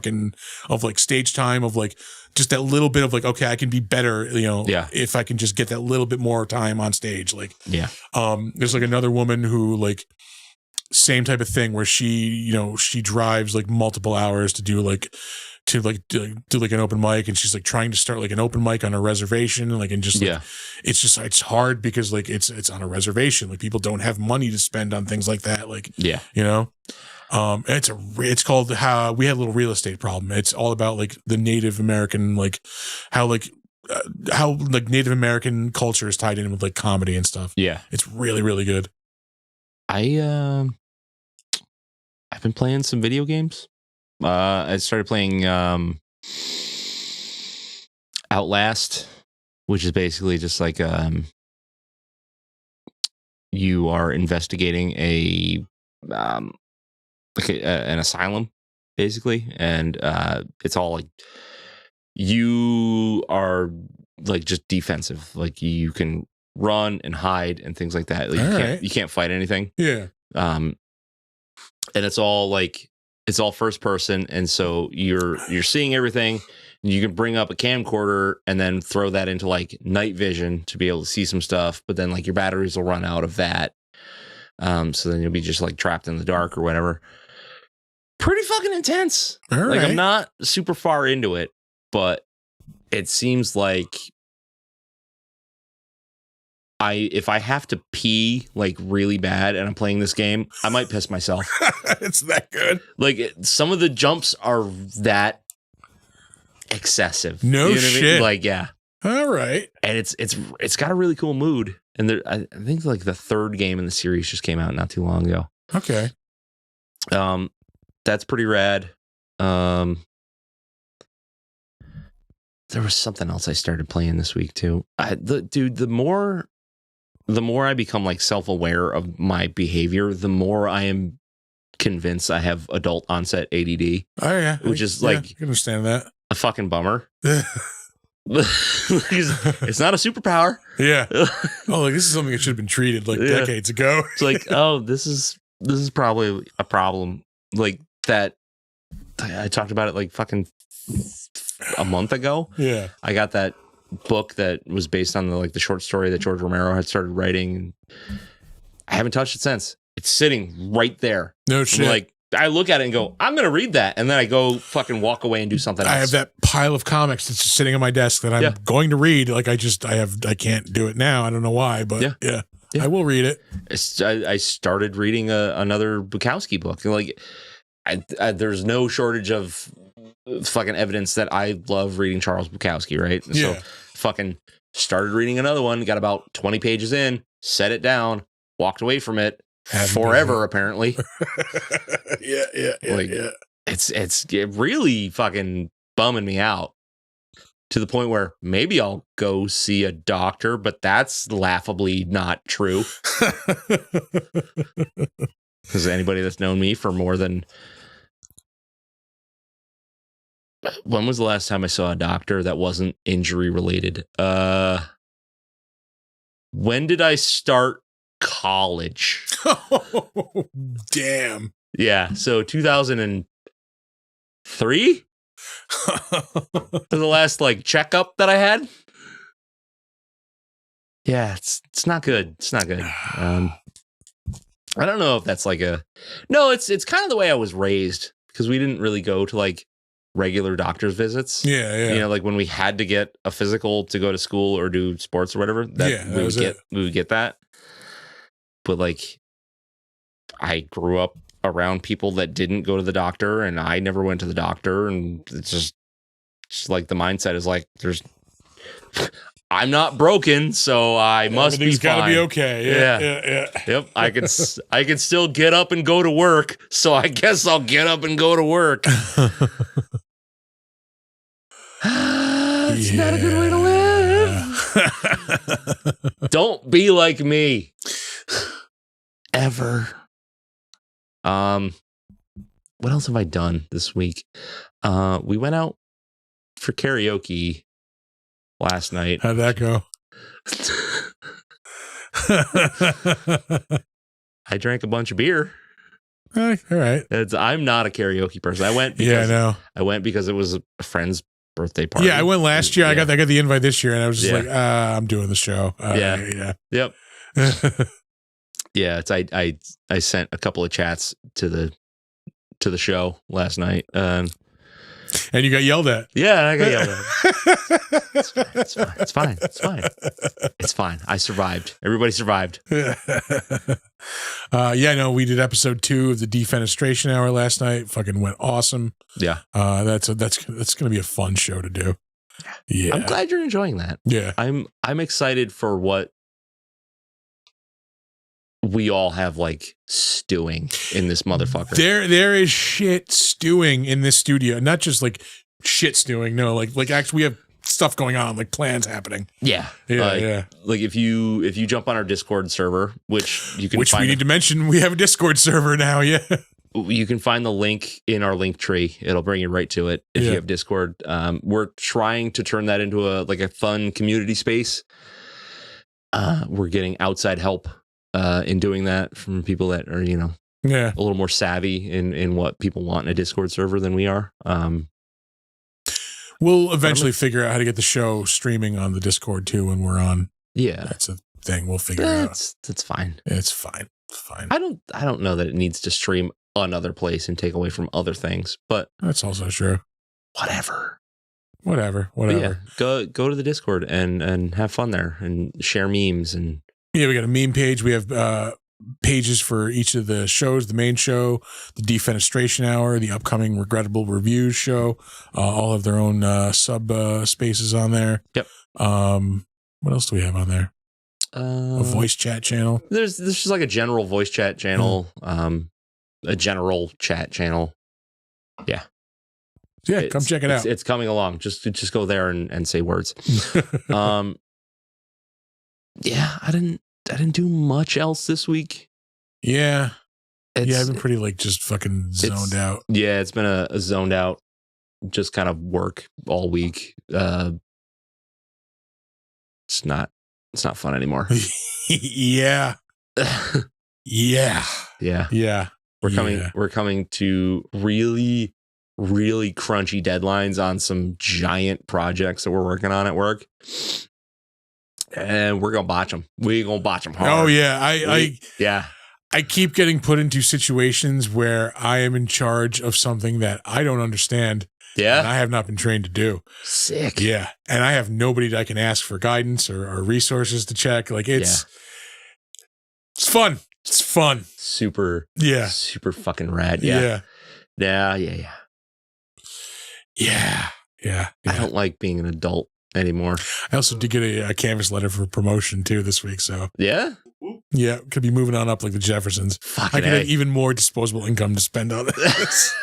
like stage time, of like just that little bit of like, okay, I can be better, if I can just get that little bit more time on stage. Like, there's like another woman who like same type of thing where she drives like multiple hours to do like an open mic, and she's like trying to start like an open mic on a reservation, it's hard because like it's on a reservation, like people don't have money to spend on things like that, like it's called How We Had a Little Real Estate Problem. It's all about like the Native American, like how Native American culture is tied in with like comedy and stuff. It's really, really good. I've been playing some video games. I started playing Outlast, which is basically just like you are investigating an asylum, basically, and it's all like you are like just defensive, like you can run and hide and things like that. Like you can't fight anything. And it's all like. It's all first person, and so you're seeing everything. And you can bring up a camcorder and then throw that into like night vision to be able to see some stuff. But then like your batteries will run out of that, so then you'll be just like trapped in the dark or whatever. Pretty fucking intense. Like I'm not super far into it, but it seems like if I have to pee like really bad and I'm playing this game, I might piss myself. It's that good. Like some of the jumps are that excessive. No shit. I mean? Like all right. And it's got a really cool mood. And I think like the third game in the series just came out not too long ago. Okay. That's pretty rad. There was something else I started playing this week too. The more I become like self-aware of my behavior, the more I am convinced I have adult onset ADD. Oh yeah. Which is like, I can understand that. A fucking bummer. It's not a superpower. Yeah. Oh, like this is something that should have been treated like decades ago. It's like, oh, this is probably a problem. Like that. I talked about it like fucking a month ago. Yeah. I got that book that was based on the short story that George Romero had started writing. I haven't touched it since. It's sitting right there. No shit. I look at it and go, I'm gonna read that, and then I go fucking walk away and do something else. I have that pile of comics that's just sitting on my desk that I'm going to read. Like I can't do it now. I don't know why, but yeah. I will read it. I started reading another Bukowski book. Like, there's no shortage of fucking evidence that I love reading Charles Bukowski, right? Yeah. So fucking started reading another one, got about 20 pages in, set it down, walked away from it forever, apparently. Yeah. It's really fucking bumming me out to the point where maybe I'll go see a doctor, but that's laughably not true. Because anybody that's known me for more than... When was the last time I saw a doctor that wasn't injury related? When did I start college? Oh, damn. Yeah, so 2003 was the last like checkup that I had. Yeah, it's not good. It's not good. I don't know if that's like it's kind of the way I was raised, because we didn't really go to like regular doctor's visits. Yeah. You know, like when we had to get a physical to go to school or do sports or whatever, we would get that. But like, I grew up around people that didn't go to the doctor, and I never went to the doctor, and it's just like the mindset is like, I'm not broken, so I must be fine. Everything's gotta be okay. Yeah. Yep. I can still get up and go to work, so I guess I'll get up and go to work. It's not a good way to live. Don't be like me. Ever. What else have I done this week? We went out for karaoke last night. How'd that go? I drank a bunch of beer. All right. I'm not a karaoke person. I went because it was a friend's birthday party. Yeah, I went last year. Yeah. I got the invite this year, and I was just like, I'm doing the show. Yep. Yeah, I sent a couple of chats to the show last night. And you got yelled at. Yeah, I got yelled at. It's fine. I survived. Everybody survived. We did episode 2 of the Defenestration Hour last night. Fucking went awesome. Yeah. That's gonna be a fun show to do. Yeah. I'm glad you're enjoying that. Yeah. I'm excited for what we all have like stewing in this motherfucker. There is shit stewing in this studio. Not just like shit stewing. No, like actually we have stuff going on, like plans happening. Yeah. Like if you jump on our Discord server, which we need to mention, we have a Discord server now. Yeah. You can find the link in our link tree. It'll bring you right to it if you have Discord. We're trying to turn that into a fun community space. We're getting outside help in doing that from people that are, a little more savvy in what people want in a Discord server than we are. We'll eventually figure out how to get the show streaming on the Discord too when we're on. Yeah. That's a thing we'll figure out. That's fine. It's fine. It's fine. I don't know that it needs to stream another place and take away from other things, but that's also true. Whatever. Yeah, go to the Discord and have fun there and share memes and we got a meme page. We have pages for each of the shows, the main show, the Defenestration Hour, the upcoming Regrettable Reviews show, all have their own sub spaces on there. Yep. What else do we have on there? A voice chat channel. There's just like a general voice chat channel, a general chat channel. Yeah. Yeah, come check it out. It's coming along. Just go there and say words. Yeah, I didn't do much else this week. Yeah. I've been pretty just fucking zoned out. Yeah, it's been a zoned out, just kind of work all week. It's not fun anymore. Yeah. Yeah. We're coming to really, really crunchy deadlines on some giant projects that we're working on at work. And we're gonna botch them. We're gonna botch them hard. Oh yeah, I keep getting put into situations where I am in charge of something that I don't understand and Yeah. I have not been trained to do. Sick. Yeah. And I have nobody that I can ask for guidance or resources to check. Like it's fun. It's fun. Super. Yeah. Super fucking rad. Yeah. Yeah. Yeah. I don't like being an adult anymore. I also did get a canvas letter for promotion too this week. So Yeah. yeah, could be moving on up like the Jeffersons. I Fucking could have A. even more disposable income to spend on this.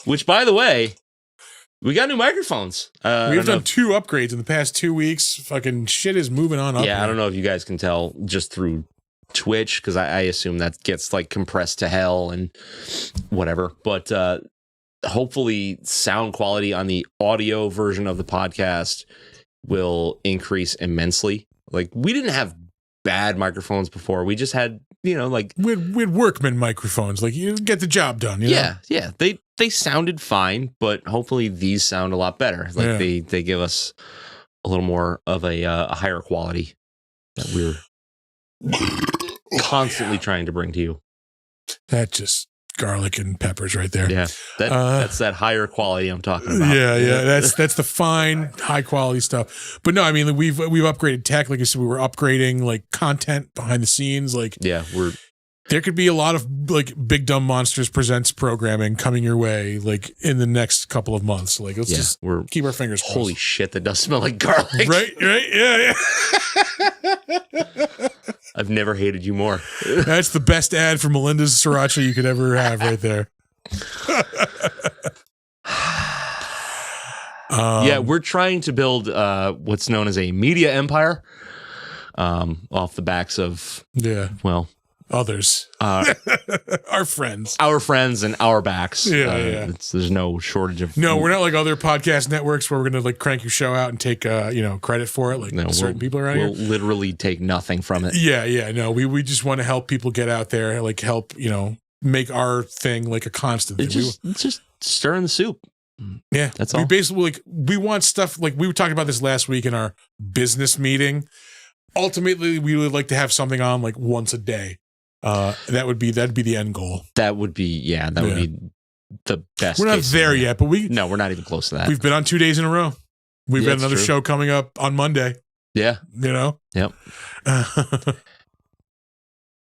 Which, by the way, we got new microphones. We've done 2 upgrades in the past 2 weeks. Fucking shit is moving on up. Yeah, I don't know if you guys can tell just through Twitch, because I assume that gets like compressed to hell and whatever. But hopefully sound quality on the audio version of the podcast will increase immensely. Like, we didn't have bad microphones before. We just had, like... We had workman microphones. Like, you get the job done, you know? Yeah. They sounded fine, but hopefully these sound a lot better. Like, they give us a little more of a higher quality that we're constantly trying to bring to you. That just garlic and peppers right there. Yeah, that's that higher quality I'm talking about. Yeah. That's the fine, high quality stuff. But no, I mean, we've upgraded tech. Like I said, we were upgrading like content behind the scenes. Like, Yeah, there could be a lot of like Big Dumb Monsters Presents programming coming your way, like in the next couple of months. Like, let's just keep our fingers crossed. Holy shit, that does smell like garlic. Right, yeah. I've never hated you more. That's the best ad for Melinda's Sriracha you could ever have right there. Yeah, we're trying to build what's known as a media empire off the backs of, others. Our friends. Our friends and our backs. Yeah. There's no shortage of... No, we're not like other podcast networks where we're going to like crank your show out and take credit for it like certain people around we'll here. literally take nothing from it. Yeah. No, we just want to help people get out there, like help, make our thing like a constant thing. It's just stirring the soup. Yeah. That's all. We basically we want stuff like we were talking about this last week in our business meeting. Ultimately, we would like to have something on like once a day. That'd be the end goal. That would be would be the best. We're not there yet, but we're not even close to that. We've been on 2 days in a row. We've got another show coming up on Monday. Yeah. Yep.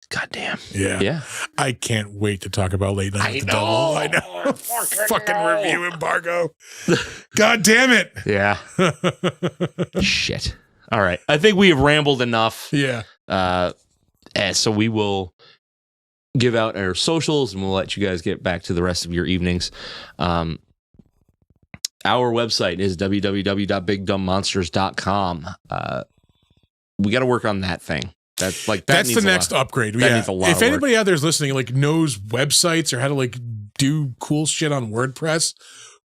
Goddamn. Yeah. I can't wait to talk about Late Night with the Devil. I know. Fucking review embargo. God damn it. Yeah. Shit. All right. I think we have rambled enough. Yeah. So we will give out our socials and we'll let you guys get back to the rest of your evenings. Our website is www.bigdumbmonsters.com. We got to work on that thing. That's the next upgrade. That needs a lot. If anybody out there is listening, like knows websites or how to like do cool shit on WordPress,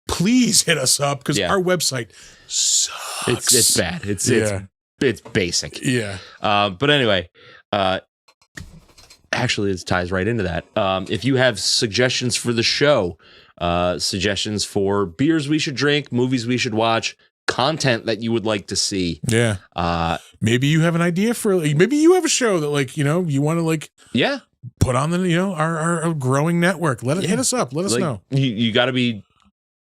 please hit us up because our website sucks. It's bad. It's basic. Yeah. But anyway, actually, it ties right into that. If you have suggestions for the show, suggestions for beers we should drink, movies we should watch, content that you would like to see. Yeah. Maybe you have an idea for, maybe you have a show that like, you want to like, put on the, our growing network. Hit us up. Let us know. You got to be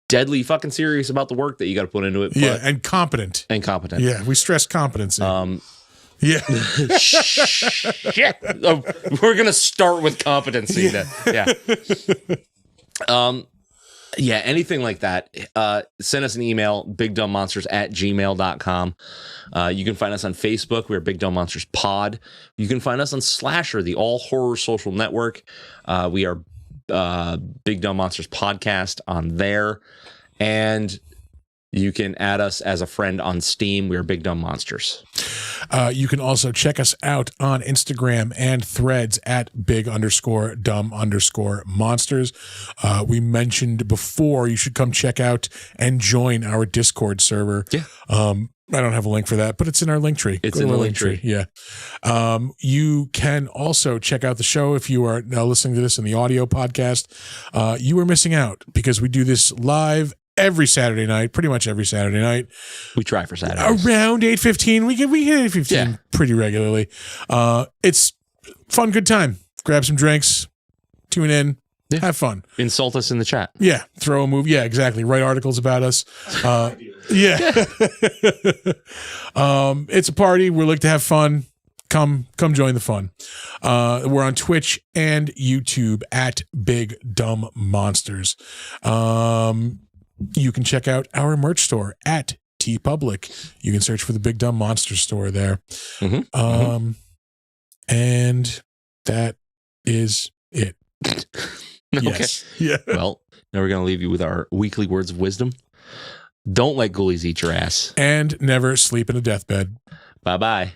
deadly fucking serious about the work that you got to put into it. And competent. Yeah. We stress competency. Yeah. Shit. We're going to start with competency then. Yeah. Anything like that. Send us an email, bigdumbmonsters@gmail.com. You can find us on Facebook. We're Big Dumb Monsters Pod. You can find us on Slasher, the all horror social network. We are Big Dumb Monsters Podcast on there. And you can add us as a friend on Steam. We are Big Dumb Monsters. You can also check us out on Instagram and Threads at big_dumb_monsters. We mentioned before you should come check out and join our Discord server. Yeah. I don't have a link for that, but it's in our link tree. It's in the link tree. Yeah. You can also check out the show if you are now listening to this in the audio podcast. You are missing out because we do this live every Saturday night, pretty much every Saturday night. We try for Saturdays. Around 8:15. We hit 8:15 pretty regularly. It's fun, good time. Grab some drinks, tune in, Yeah. have fun. Insult us in the chat. Yeah, throw a movie. Yeah, exactly. Write articles about us. Yeah. It's a party. We like to have fun. Come join the fun. We're on Twitch and YouTube at Big Dumb Monsters. You can check out our merch store at TeePublic. You can search for the Big Dumb Monster store there. And that is it. Okay. Yes. Yeah. Well, now we're going to leave you with our weekly words of wisdom. Don't let ghoulies eat your ass. And never sleep in a deathbed. Bye-bye.